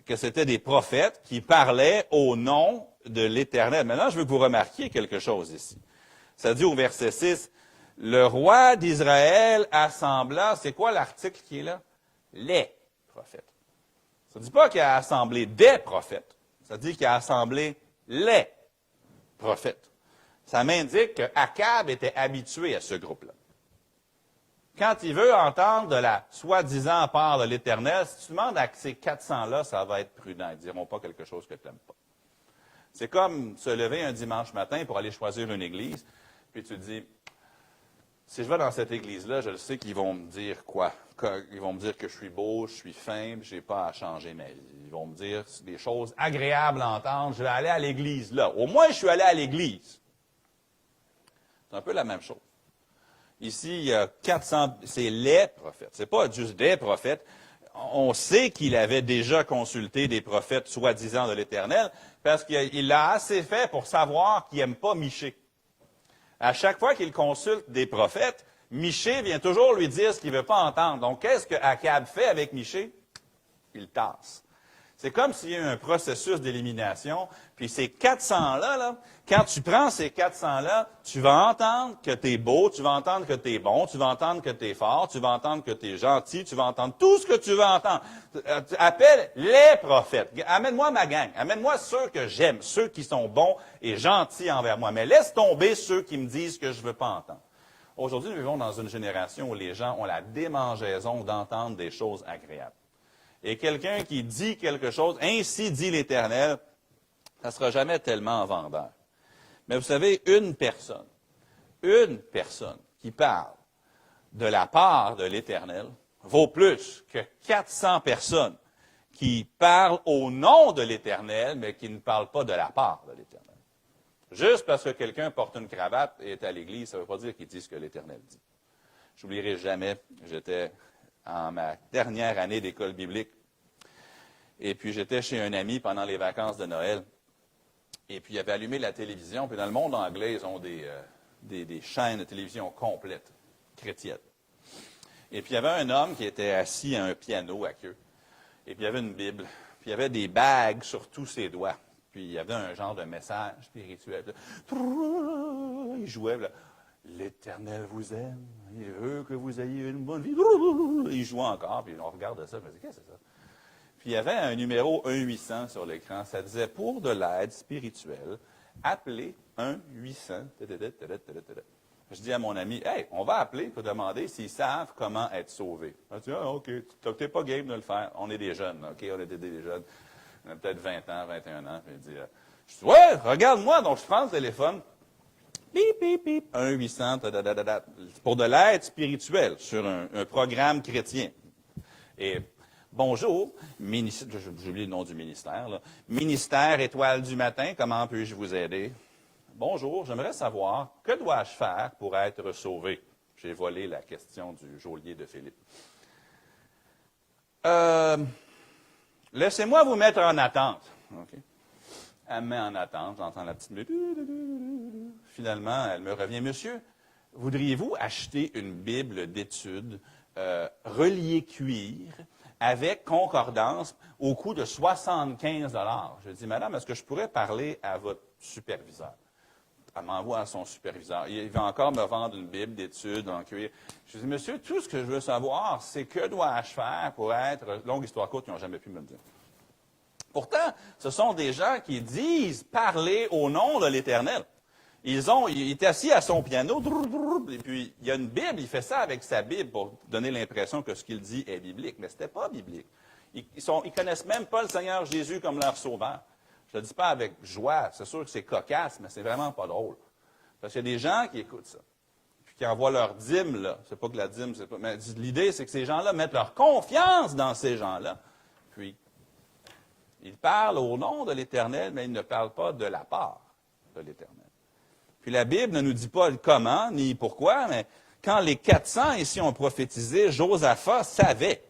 A: que c'était des prophètes qui parlaient au nom de l'Éternel. Maintenant, je veux que vous remarquiez quelque chose ici. Ça dit au verset 6, « Le roi d'Israël assembla », c'est quoi l'article qui est là? « Les prophètes ». Ça ne dit pas qu'il a assemblé des prophètes, ça dit qu'il a assemblé les prophètes. Ça m'indique qu'Akab était habitué à ce groupe-là. Quand il veut entendre de la soi-disant part de l'Éternel, si tu demandes à ces 400-là, ça va être prudent. Ils ne diront pas quelque chose que tu n'aimes pas. C'est comme se lever un dimanche matin pour aller choisir une église, puis tu te dis, si je vais dans cette église-là, je le sais qu'ils vont me dire quoi? Ils vont me dire que je suis beau, je suis fin, je n'ai pas à changer ma vie. Ils vont me dire des choses agréables à entendre. Je vais aller à l'église là. Au moins, je suis allé à l'église. C'est un peu la même chose. Ici, il y a 400, c'est les prophètes. C'est pas juste des prophètes. On sait qu'il avait déjà consulté des prophètes soi-disant de l'Éternel, parce qu'il l'a assez fait pour savoir qu'il n'aime pas Michée. À chaque fois qu'il consulte des prophètes, Michée vient toujours lui dire ce qu'il ne veut pas entendre. Donc, qu'est-ce que Akab fait avec Michée? Il tasse. C'est comme s'il y a eu un processus d'élimination, puis ces 400-là, là, quand tu prends ces 400-là, tu vas entendre que tu es beau, tu vas entendre que tu es bon, tu vas entendre que tu es fort, tu vas entendre que tu es gentil, tu vas entendre tout ce que tu veux entendre. Appelle les prophètes. Amène-moi ma gang. Amène-moi ceux que j'aime, ceux qui sont bons et gentils envers moi. Mais laisse tomber ceux qui me disent que je ne veux pas entendre. Aujourd'hui, nous vivons dans une génération où les gens ont la démangeaison d'entendre des choses agréables. Et quelqu'un qui dit quelque chose, ainsi dit l'Éternel, ça ne sera jamais tellement vendeur. Mais vous savez, une personne qui parle de la part de l'Éternel vaut plus que 400 personnes qui parlent au nom de l'Éternel, mais qui ne parlent pas de la part de l'Éternel. Juste parce que quelqu'un porte une cravate et est à l'Église, ça ne veut pas dire qu'il dit ce que l'Éternel dit. Je n'oublierai jamais, j'étais en ma dernière année d'école biblique. Et puis, j'étais chez un ami pendant les vacances de Noël. Et puis, il avait allumé la télévision. Puis, dans le monde anglais, ils ont des
B: des chaînes de télévision complètes chrétiennes. Et puis, il y avait un homme qui était assis à un piano à queue. Et puis, il y avait une Bible. Puis, il y avait des bagues sur tous ses doigts. Puis, il y avait un genre de message spirituel. Il jouait, là. L'Éternel vous aime. Il veut que vous ayez une bonne vie. Il jouait encore. Puis, on regarde ça. Je me dis, qu'est-ce que c'est ça? Puis, il y avait un numéro 1-800 sur l'écran. Ça disait, pour de l'aide spirituelle, appelez 1-800. Je dis à mon ami, hey, on va appeler pour demander s'ils savent comment être sauvés. Il dit, ah, OK, tu n'es pas game de le faire. On est des jeunes, OK, on est des jeunes. On a peut-être 20 ans, 21 ans. Puis il dit, je dis, ouais, regarde-moi. Donc, je prends le téléphone. Bip, bip, bip. 1-800, pour de l'aide spirituelle sur un programme chrétien. Et bonjour, j'ai oublié le nom du ministère, là. Ministère Étoile du matin, comment puis-je vous aider? Bonjour, j'aimerais savoir, que dois-je faire pour être sauvé? J'ai volé la question du geôlier de Philippe. Laissez-moi vous mettre en attente. Okay. Elle me met en attente, j'entends la petite musique. Finalement, elle me revient. Monsieur, voudriez-vous acheter une Bible d'études reliée cuir avec concordance au coût de 75 $? Je dis, madame, est-ce que je pourrais parler à votre superviseur? Elle m'envoie à son superviseur. Il va encore me vendre une Bible d'études en cuir. Je dis, monsieur, tout ce que je veux savoir, c'est que dois-je faire pour être... Longue histoire courte, ils n'ont jamais pu me le dire. Pourtant, ce sont des gens qui disent parler au nom de l'Éternel. Il est assis à son piano, et puis il y a une Bible, il fait ça avec sa Bible pour donner l'impression que ce qu'il dit est biblique, mais ce n'était pas biblique. Ils connaissent même pas le Seigneur Jésus comme leur sauveur. Je ne le dis pas avec joie, c'est sûr que c'est cocasse, mais c'est vraiment pas drôle. Parce qu'il y a des gens qui écoutent ça, puis qui envoient leur dîme, là. C'est pas que la dîme, c'est pas... Mais l'idée, c'est que ces gens-là mettent leur confiance dans ces gens-là, puis ils parlent au nom de l'Éternel, mais ils ne parlent pas de la part de l'Éternel. Puis la Bible ne nous dit pas le comment ni pourquoi, mais quand les 400 ici ont prophétisé, Josaphat savait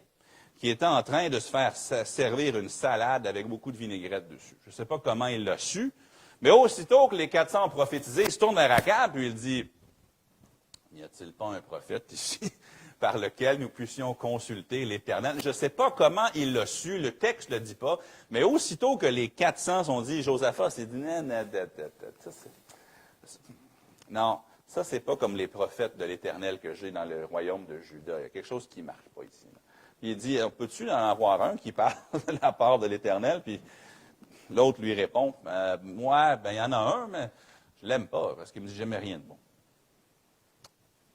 B: qu'il était en train de se faire servir une salade avec beaucoup de vinaigrette dessus. Je ne sais pas comment il l'a su, mais aussitôt que les 400 ont prophétisé, il se tourne vers Akab et il dit, « N'y a-t-il pas un prophète ici par lequel nous puissions consulter l'Éternel? » Je ne sais pas comment il l'a su, le texte ne le dit pas, mais aussitôt que les 400 ont dit, Josaphat s'est dit, « Non, ça c'est pas comme les prophètes de l'Éternel que j'ai dans le royaume de Juda. Il y a quelque chose qui ne marche pas ici. » Il dit, peux-tu en avoir un qui parle de la part de l'Éternel? Puis l'autre lui répond, moi, il y en a un, mais je ne l'aime pas, parce qu'il me dit jamais rien de bon.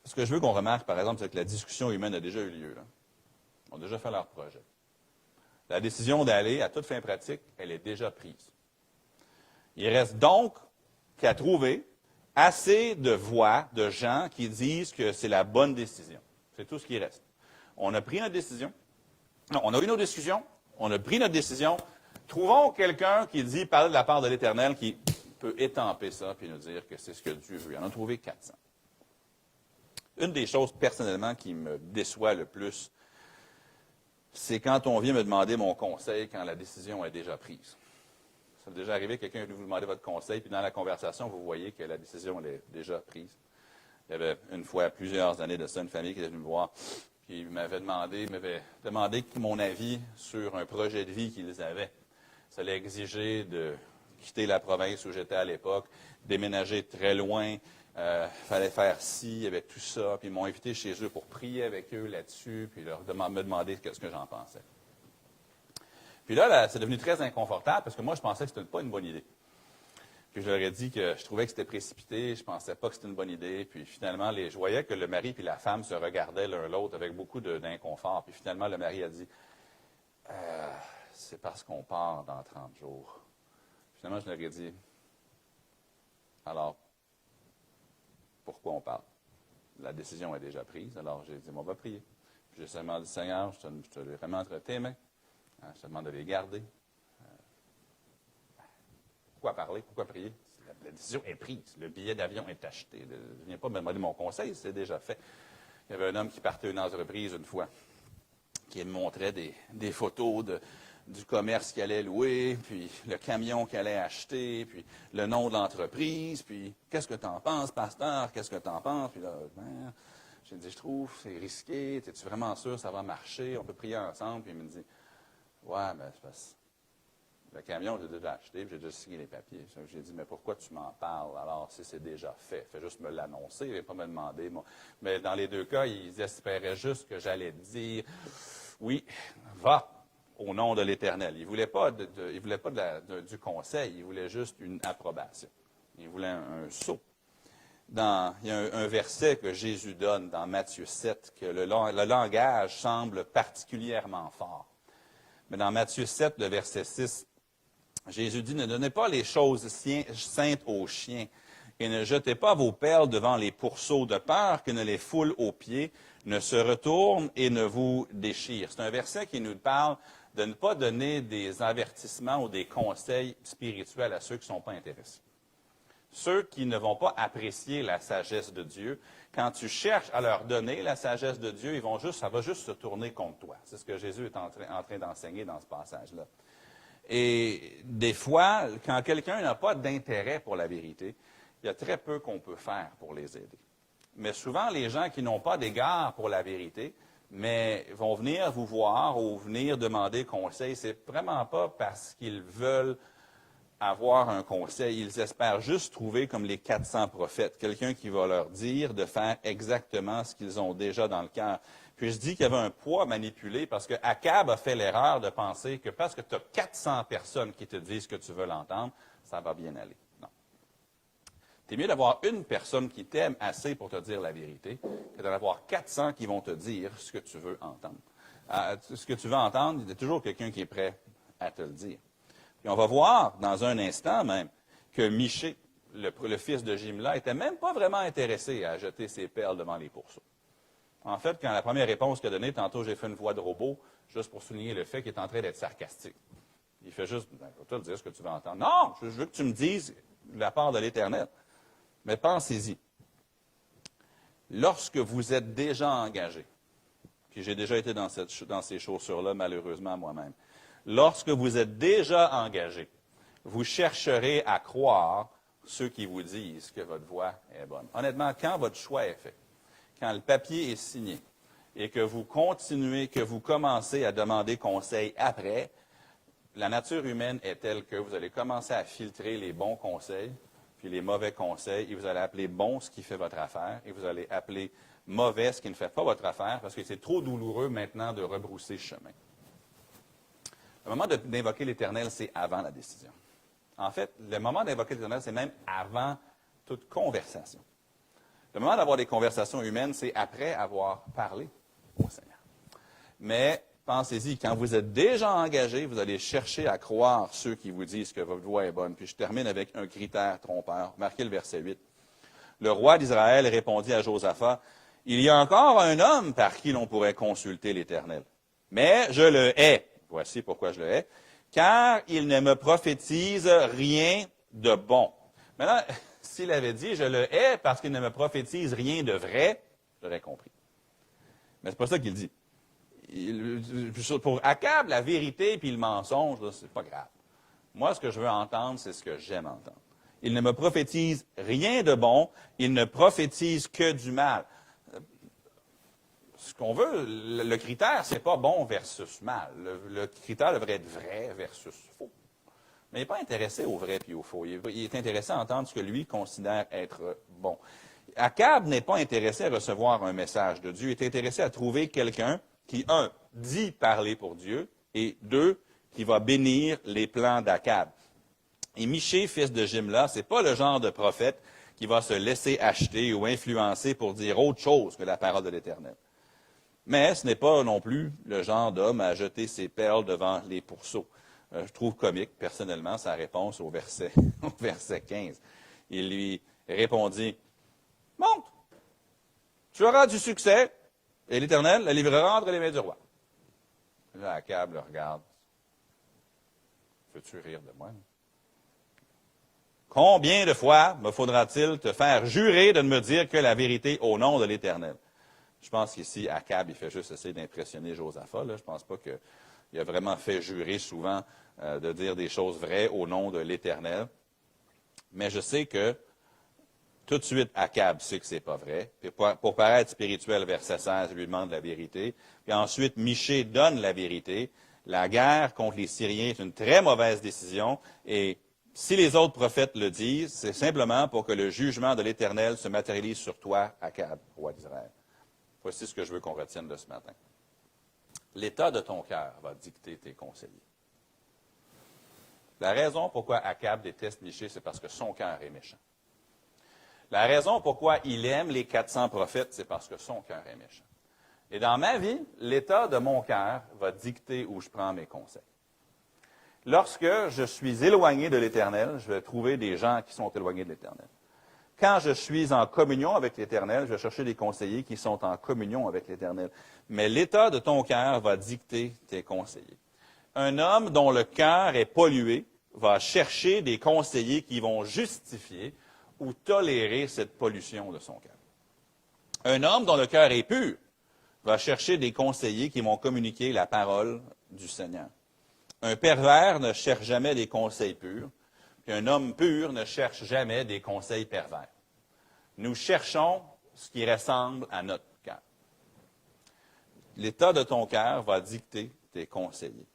B: Ce que je veux qu'on remarque, par exemple, c'est que la discussion humaine a déjà eu lieu. Là. Ils ont déjà fait leur projet. La décision d'aller, à toute fin pratique, elle est déjà prise. Il reste donc qu'à trouver assez de voix de gens qui disent que c'est la bonne décision. C'est tout ce qui reste. On a pris notre décision. Non, on a eu nos discussions. On a pris notre décision. Trouvons quelqu'un qui dit parler de la part de l'Éternel, qui peut étamper ça et nous dire que c'est ce que Dieu veut. On en a trouvé 400. Une des choses, personnellement, qui me déçoit le plus, c'est quand on vient me demander mon conseil quand la décision est déjà prise. Ça m'est déjà arrivé, quelqu'un est venu vous demander votre conseil, puis dans la conversation, vous voyez que la décision elle est déjà prise. Il y avait une fois, plusieurs années de ça, une famille qui est venue me voir, puis il m'avait demandé mon avis sur un projet de vie qu'ils avaient. Ça allait exiger de quitter la province où j'étais à l'époque, déménager très loin, fallait faire ci, il y avait tout ça, puis ils m'ont invité chez eux pour prier avec eux là-dessus, puis me demander ce que j'en pensais. Puis là, c'est devenu très inconfortable, parce que moi, je pensais que ce n'était pas une bonne idée. Puis je leur ai dit que je trouvais que c'était précipité, je ne pensais pas que c'était une bonne idée. Puis finalement, je voyais que le mari et la femme se regardaient l'un l'autre avec beaucoup d'inconfort. Puis finalement, le mari a dit, c'est parce qu'on part dans 30 jours. Finalement, je leur ai dit, alors, pourquoi on parle? La décision est déjà prise, alors j'ai dit, on va prier. Puis j'ai seulement dit, Seigneur, je te vraiment entre tes mains. Je te demande de les garder. Pourquoi parler? Pourquoi prier? La décision est prise. Le billet d'avion est acheté. Je ne viens pas me demander mon conseil, c'est déjà fait. Il y avait un homme qui partait à une entreprise une fois, qui me montrait des photos du commerce qu'il allait louer, puis le camion qu'il allait acheter, puis le nom de l'entreprise, puis qu'est-ce que tu en penses, pasteur, qu'est-ce que tu en penses? Puis là, ben, j'ai dit, je trouve c'est risqué, es-tu vraiment sûr que ça va marcher, on peut prier ensemble? Puis il me dit, ouais, mais c'est parce que le camion, j'ai déjà acheté, puis j'ai déjà signé les papiers. J'ai dit, mais pourquoi tu m'en parles alors si c'est déjà fait? Fais juste me l'annoncer, il ne pas me demander. Moi. Mais dans les deux cas, ils espéraient juste que j'allais dire, oui, va. Au nom de l'Éternel. Il ne voulait pas, du conseil, il voulait juste une approbation. Il voulait un sceau. Il y a un verset que Jésus donne dans Matthieu 7, que le langage semble particulièrement fort. Mais dans Matthieu 7, le verset 6, Jésus dit, « Ne donnez pas les choses saintes aux chiens, et ne jetez pas vos perles devant les pourceaux, de peur que ne les foule aux pieds, ne se retournent et ne vous déchirent. » C'est un verset qui nous parle de ne pas donner des avertissements ou des conseils spirituels à ceux qui ne sont pas intéressés. Ceux qui ne vont pas apprécier la sagesse de Dieu, quand tu cherches à leur donner la sagesse de Dieu, ça va juste se tourner contre toi. C'est ce que Jésus est en train d'enseigner dans ce passage-là. Et des fois, quand quelqu'un n'a pas d'intérêt pour la vérité, il y a très peu qu'on peut faire pour les aider. Mais souvent, les gens qui n'ont pas d'égard pour la vérité, mais vont venir vous voir ou venir demander conseil, c'est vraiment pas parce qu'ils veulent avoir un conseil. Ils espèrent juste trouver comme les 400 prophètes, quelqu'un qui va leur dire de faire exactement ce qu'ils ont déjà dans le cœur. Puis je dis qu'il y avait un poids manipulé parce que Akab a fait l'erreur de penser que parce que tu as 400 personnes qui te disent ce que tu veux l'entendre, ça va bien aller. Non. C'est mieux d'avoir une personne qui t'aime assez pour te dire la vérité que d'en avoir 400 qui vont te dire ce que tu veux entendre. Ce que tu veux entendre, il y a toujours quelqu'un qui est prêt à te le dire. Puis on va voir dans un instant même que Michée, le fils de Jimla, n'était même pas vraiment intéressé à jeter ses perles devant les pourceaux. En fait, quand la première réponse qu'il a donnée, tantôt j'ai fait une voix de robot, juste pour souligner le fait qu'il est en train d'être sarcastique. Il fait juste, je vais te dire ce que tu veux entendre. Non, je veux que tu me dises la part de l'Éternel. Mais pensez-y. Lorsque vous êtes déjà engagé, puis j'ai déjà été dans ces chaussures-là, malheureusement, moi-même, lorsque vous êtes déjà engagé, vous chercherez à croire ceux qui vous disent que votre voix est bonne. Honnêtement, quand votre choix est fait, quand le papier est signé, et que vous continuez, que vous commencez à demander conseil après, la nature humaine est telle que vous allez commencer à filtrer les bons conseils, puis les mauvais conseils, et vous allez appeler bon ce qui fait votre affaire, et vous allez appeler mauvais ce qui ne fait pas votre affaire, parce que c'est trop douloureux maintenant de rebrousser chemin. Le moment d'invoquer l'Éternel, c'est avant la décision. En fait, le moment d'invoquer l'Éternel, c'est même avant toute conversation. Le moment d'avoir des conversations humaines, c'est après avoir parlé au Seigneur. Mais pensez-y, quand vous êtes déjà engagé, vous allez chercher à croire ceux qui vous disent que votre voix est bonne. Puis je termine avec un critère trompeur. Marquez le verset 8. Le roi d'Israël répondit à Josaphat, « Il y a encore un homme par qui l'on pourrait consulter l'Éternel. Mais je le hais. Voici pourquoi je le hais. Car il ne me prophétise rien de bon. » Maintenant, s'il avait dit « Je le hais parce qu'il ne me prophétise rien de vrai », j'aurais compris. Mais c'est pas ça qu'il dit. Pour Akab, la vérité puis le mensonge, c'est pas grave. Moi, ce que je veux entendre, c'est ce que j'aime entendre. Il ne me prophétise rien de bon, il ne prophétise que du mal. Ce qu'on veut, le critère, c'est pas bon versus mal. Le critère devrait être vrai versus faux. Mais il n'est pas intéressé au vrai puis au faux. Il est intéressé à entendre ce que lui considère être bon. Akab n'est pas intéressé à recevoir un message de Dieu. Il est intéressé à trouver quelqu'un qui, un, dit parler pour Dieu, et deux, qui va bénir les plans d'Akab. Et Michée, fils de Jimla, ce n'est pas le genre de prophète qui va se laisser acheter ou influencer pour dire autre chose que la parole de l'Éternel. Mais ce n'est pas non plus le genre d'homme à jeter ses perles devant les pourceaux. Je trouve comique, personnellement, sa réponse au verset 15. Il lui répondit, « Monte, tu auras du succès, et l'Éternel la livrera entre les mains du roi. » Là, Akab le regarde. « Veux-tu rire de moi? » Combien de fois me faudra-t-il te faire jurer de ne me dire que la vérité au nom de l'Éternel? Je pense qu'ici, Akab, il fait juste essayer d'impressionner Josaphat. Là. Je ne pense pas que il a vraiment fait jurer souvent de dire des choses vraies au nom de l'Éternel. Mais je sais que tout de suite, Akab sait que c'est pas vrai. Puis pour paraître spirituel, verset 16, il lui demande la vérité. Puis ensuite, Michée donne la vérité. La guerre contre les Syriens est une très mauvaise décision. Et si les autres prophètes le disent, c'est simplement pour que le jugement de l'Éternel se matérialise sur toi, Akab, roi d'Israël. Voici ce que je veux qu'on retienne de ce matin. L'état de ton cœur va dicter tes conseillers. La raison pourquoi Akab déteste Michée, c'est parce que son cœur est méchant. La raison pourquoi il aime les 400 prophètes, c'est parce que son cœur est méchant. Et dans ma vie, l'état de mon cœur va dicter où je prends mes conseils. Lorsque je suis éloigné de l'Éternel, je vais trouver des gens qui sont éloignés de l'Éternel. Quand je suis en communion avec l'Éternel, je vais chercher des conseillers qui sont en communion avec l'Éternel. Mais l'état de ton cœur va dicter tes conseillers. Un homme dont le cœur est pollué va chercher des conseillers qui vont justifier ou tolérer cette pollution de son cœur. Un homme dont le cœur est pur va chercher des conseillers qui vont communiquer la parole du Seigneur. Un pervers ne cherche jamais des conseils purs, puis un homme pur ne cherche jamais des conseils pervers. Nous cherchons ce qui ressemble à notre cœur. L'état de ton cœur va dicter tes conseillers.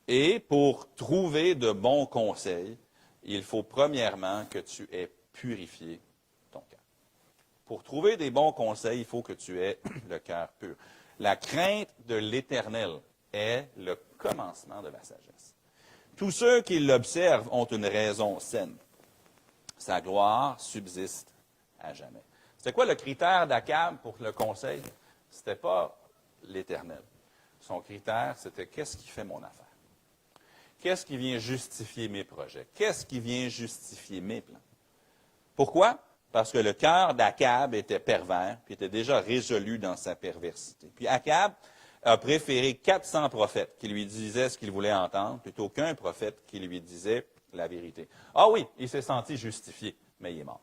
B: Et pour trouver de bons conseils, il faut premièrement que tu aies purifié ton cœur. Pour trouver des bons conseils, il faut que tu aies le cœur pur. La crainte de l'Éternel est le commencement de la sagesse. Tous ceux qui l'observent ont une raison saine. Sa gloire subsiste à jamais. C'était quoi le critère d'Akab pour le conseil? Ce n'était pas l'Éternel. Son critère, c'était qu'est-ce qui fait mon affaire? Qu'est-ce qui vient justifier mes projets? Qu'est-ce qui vient justifier mes plans? Pourquoi? Parce que le cœur d'Akab était pervers, puis était déjà résolu dans sa perversité. Puis Akab a préféré 400 prophètes qui lui disaient ce qu'il voulait entendre, plutôt qu'un prophète qui lui disait la vérité. Ah oui, il s'est senti justifié, mais il est mort.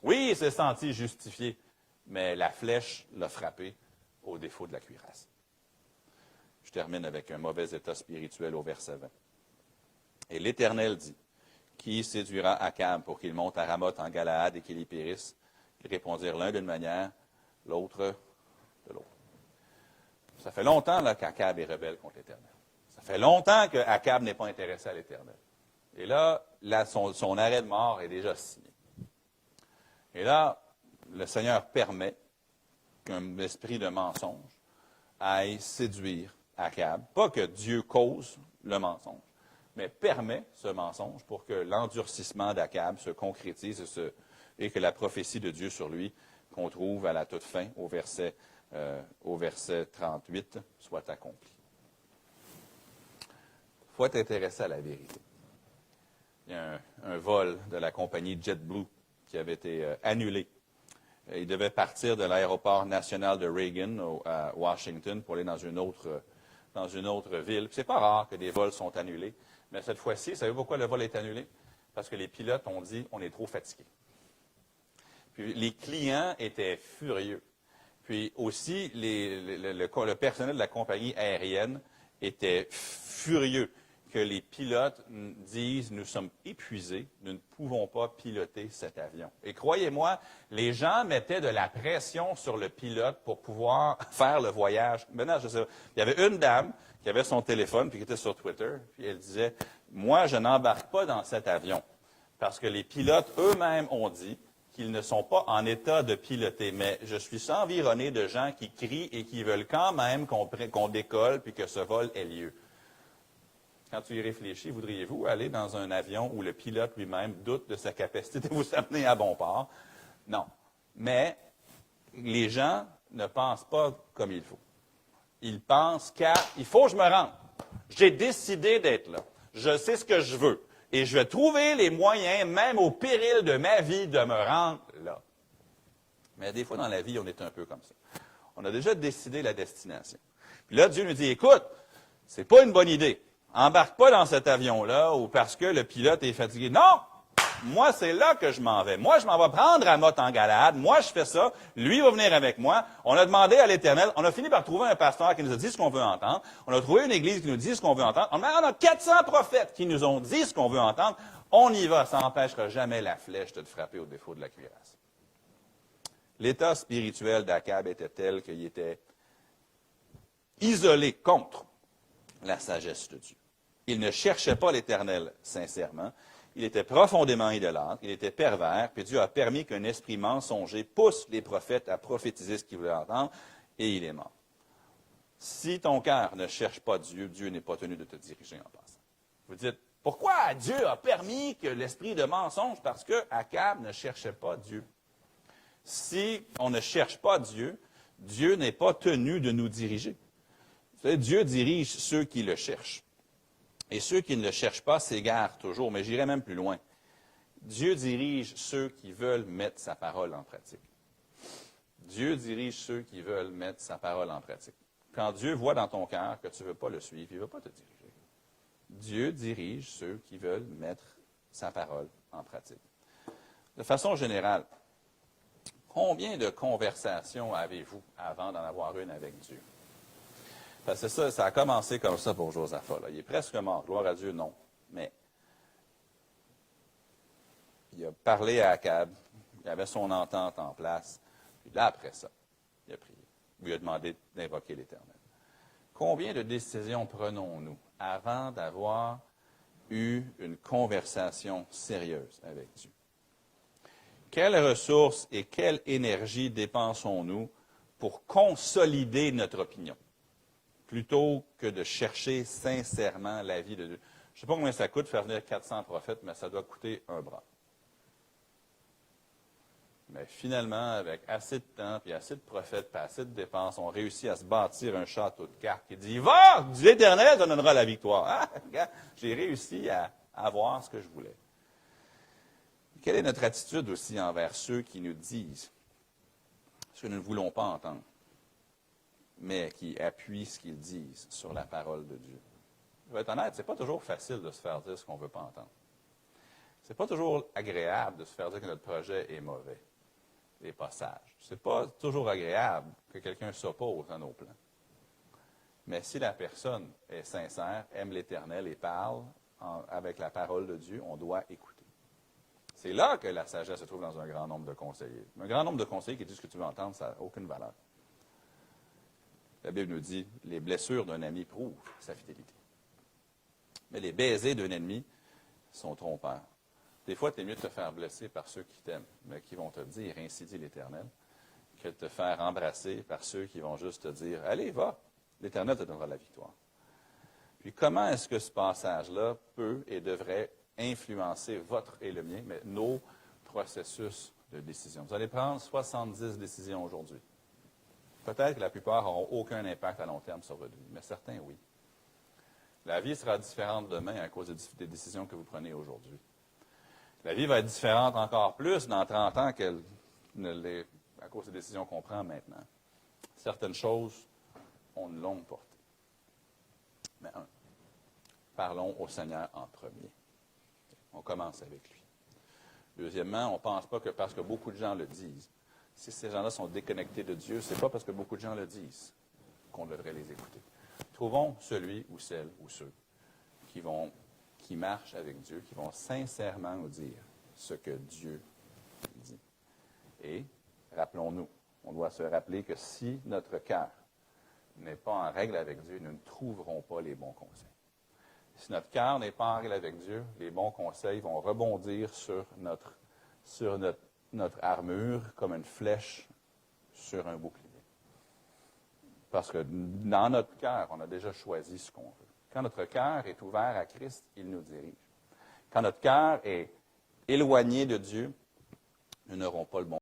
B: Oui, il s'est senti justifié, mais la flèche l'a frappé au défaut de la cuirasse. Je termine avec un mauvais état spirituel au verset 20. Et l'Éternel dit, qui séduira Akab pour qu'il monte à Ramoth en Galaad et qu'il y périsse? Ils répondirent l'un d'une manière, l'autre de l'autre. Ça fait longtemps qu'Akab est rebelle contre l'Éternel. Ça fait longtemps qu'Akab n'est pas intéressé à l'Éternel. Et là son arrêt de mort est déjà signé. Et là, le Seigneur permet qu'un esprit de mensonge aille séduire Akab. Pas que Dieu cause le mensonge, mais permet ce mensonge pour que l'endurcissement d'Akab se concrétise et que la prophétie de Dieu sur lui, qu'on trouve à la toute fin, au verset 38, soit accomplie. Il faut être intéressé à la vérité. Il y a un vol de la compagnie JetBlue qui avait été annulé. Il devait partir de l'aéroport national de Reagan à Washington pour aller dans une autre ville. C'est pas rare que des vols sont annulés. Mais cette fois-ci, savez-vous pourquoi le vol est annulé? Parce que les pilotes ont dit on est trop fatigués. Puis les clients étaient furieux. Puis aussi, le personnel de la compagnie aérienne était furieux que les pilotes disent nous sommes épuisés, nous ne pouvons pas piloter cet avion. Et croyez-moi, les gens mettaient de la pression sur le pilote pour pouvoir faire le voyage. Maintenant, je sais, il y avait une dame qui avait son téléphone puis qui était sur Twitter, puis elle disait moi, je n'embarque pas dans cet avion parce que les pilotes eux-mêmes ont dit qu'ils ne sont pas en état de piloter, mais je suis environné de gens qui crient et qui veulent quand même qu'on décolle puis que ce vol ait lieu. Quand tu y réfléchis, voudriez-vous aller dans un avion où le pilote lui-même doute de sa capacité de vous amener à bon port? Non. Mais les gens ne pensent pas comme il faut. Ils pensent qu'il faut que je me rende. J'ai décidé d'être là. Je sais ce que je veux. Et je vais trouver les moyens, même au péril de ma vie, de me rendre là. Mais des fois, dans la vie, on est un peu comme ça. On a déjà décidé la destination. Puis là, Dieu nous dit, écoute, c'est pas une bonne idée. Embarque pas dans cet avion-là ou parce que le pilote est fatigué. Non! Moi, c'est là que je m'en vais. Moi, je m'en vais prendre Ramoth en Galade. Moi, je fais ça. Lui va venir avec moi. On a demandé à l'Éternel. On a fini par trouver un pasteur qui nous a dit ce qu'on veut entendre. On a trouvé une église qui nous dit ce qu'on veut entendre. On a 400 prophètes qui nous ont dit ce qu'on veut entendre. On y va. Ça n'empêchera jamais la flèche de te frapper au défaut de la cuirasse. L'état spirituel d'Akab était tel qu'il était isolé contre la sagesse de Dieu. Il ne cherchait pas l'Éternel sincèrement. Il était profondément idolâtre, il était pervers, puis Dieu a permis qu'un esprit mensonger pousse les prophètes à prophétiser ce qu'ils voulaient entendre, et il est mort. Si ton cœur ne cherche pas Dieu, Dieu n'est pas tenu de te diriger en passant. Vous dites, pourquoi Dieu a permis que l'esprit de mensonge? Parce que Akab ne cherchait pas Dieu. Si on ne cherche pas Dieu, Dieu n'est pas tenu de nous diriger. Vous savez, Dieu dirige ceux qui le cherchent. Et ceux qui ne le cherchent pas s'égarent toujours, mais j'irai même plus loin. Dieu dirige ceux qui veulent mettre sa parole en pratique. Dieu dirige ceux qui veulent mettre sa parole en pratique. Quand Dieu voit dans ton cœur que tu ne veux pas le suivre, il ne va pas te diriger. Dieu dirige ceux qui veulent mettre sa parole en pratique. De façon générale, combien de conversations avez-vous avant d'en avoir une avec Dieu? Parce que ça a commencé comme ça pour Josaphat. Là. Il est presque mort. Gloire à Dieu, non. Mais il a parlé à Akab. Il avait son entente en place. Puis là, après ça, il a prié. Il lui a demandé d'invoquer l'Éternel. Combien de décisions prenons-nous avant d'avoir eu une conversation sérieuse avec Dieu? Quelles ressources et quelle énergie dépensons-nous pour consolider notre opinion? Plutôt que de chercher sincèrement l'avis de Dieu. Je ne sais pas combien ça coûte faire venir 400 prophètes, mais ça doit coûter un bras. Mais finalement, avec assez de temps, puis assez de prophètes, puis assez de dépenses, on réussit à se bâtir un château de cartes qui dit « Va, l'Éternel te donnera la victoire. » Ah, regarde, j'ai réussi à avoir ce que je voulais. Quelle est notre attitude aussi envers ceux qui nous disent ce que nous ne voulons pas entendre, mais qui appuient ce qu'ils disent sur la parole de Dieu? Je vais être honnête, ce n'est pas toujours facile de se faire dire ce qu'on ne veut pas entendre. Ce n'est pas toujours agréable de se faire dire que notre projet est mauvais et pas sage. Ce n'est pas toujours agréable que quelqu'un s'oppose à nos plans. Mais si la personne est sincère, aime l'Éternel et parle avec la parole de Dieu, on doit écouter. C'est là que la sagesse se trouve dans un grand nombre de conseillers. Un grand nombre de conseillers qui disent ce que tu veux entendre, ça n'a aucune valeur. La Bible nous dit, les blessures d'un ami prouvent sa fidélité. Mais les baisers d'un ennemi sont trompeurs. Des fois, tu es mieux de te faire blesser par ceux qui t'aiment, mais qui vont te dire, ainsi dit l'Éternel, que de te faire embrasser par ceux qui vont juste te dire, allez, va, l'Éternel te donnera la victoire. Puis comment est-ce que ce passage-là peut et devrait influencer votre et le mien, mais nos processus de décision? Vous allez prendre 70 décisions aujourd'hui. Peut-être que la plupart n'auront aucun impact à long terme sur votre vie, mais certains, oui. La vie sera différente demain à cause des décisions que vous prenez aujourd'hui. La vie va être différente encore plus dans 30 ans qu'elle ne l'est à cause des décisions qu'on prend maintenant. Certaines choses ont une longue portée. Mais parlons au Seigneur en premier. On commence avec lui. Deuxièmement, on ne pense pas que parce que beaucoup de gens le disent, si ces gens-là sont déconnectés de Dieu, ce n'est pas parce que beaucoup de gens le disent qu'on devrait les écouter. Trouvons celui ou celle ou ceux qui marchent avec Dieu, qui vont sincèrement nous dire ce que Dieu dit. Et rappelons-nous, on doit se rappeler que si notre cœur n'est pas en règle avec Dieu, nous ne trouverons pas les bons conseils. Si notre cœur n'est pas en règle avec Dieu, les bons conseils vont rebondir sur notre armure comme une flèche sur un bouclier. Parce que dans notre cœur, on a déjà choisi ce qu'on veut. Quand notre cœur est ouvert à Christ, il nous dirige. Quand notre cœur est éloigné de Dieu, nous n'aurons pas le bon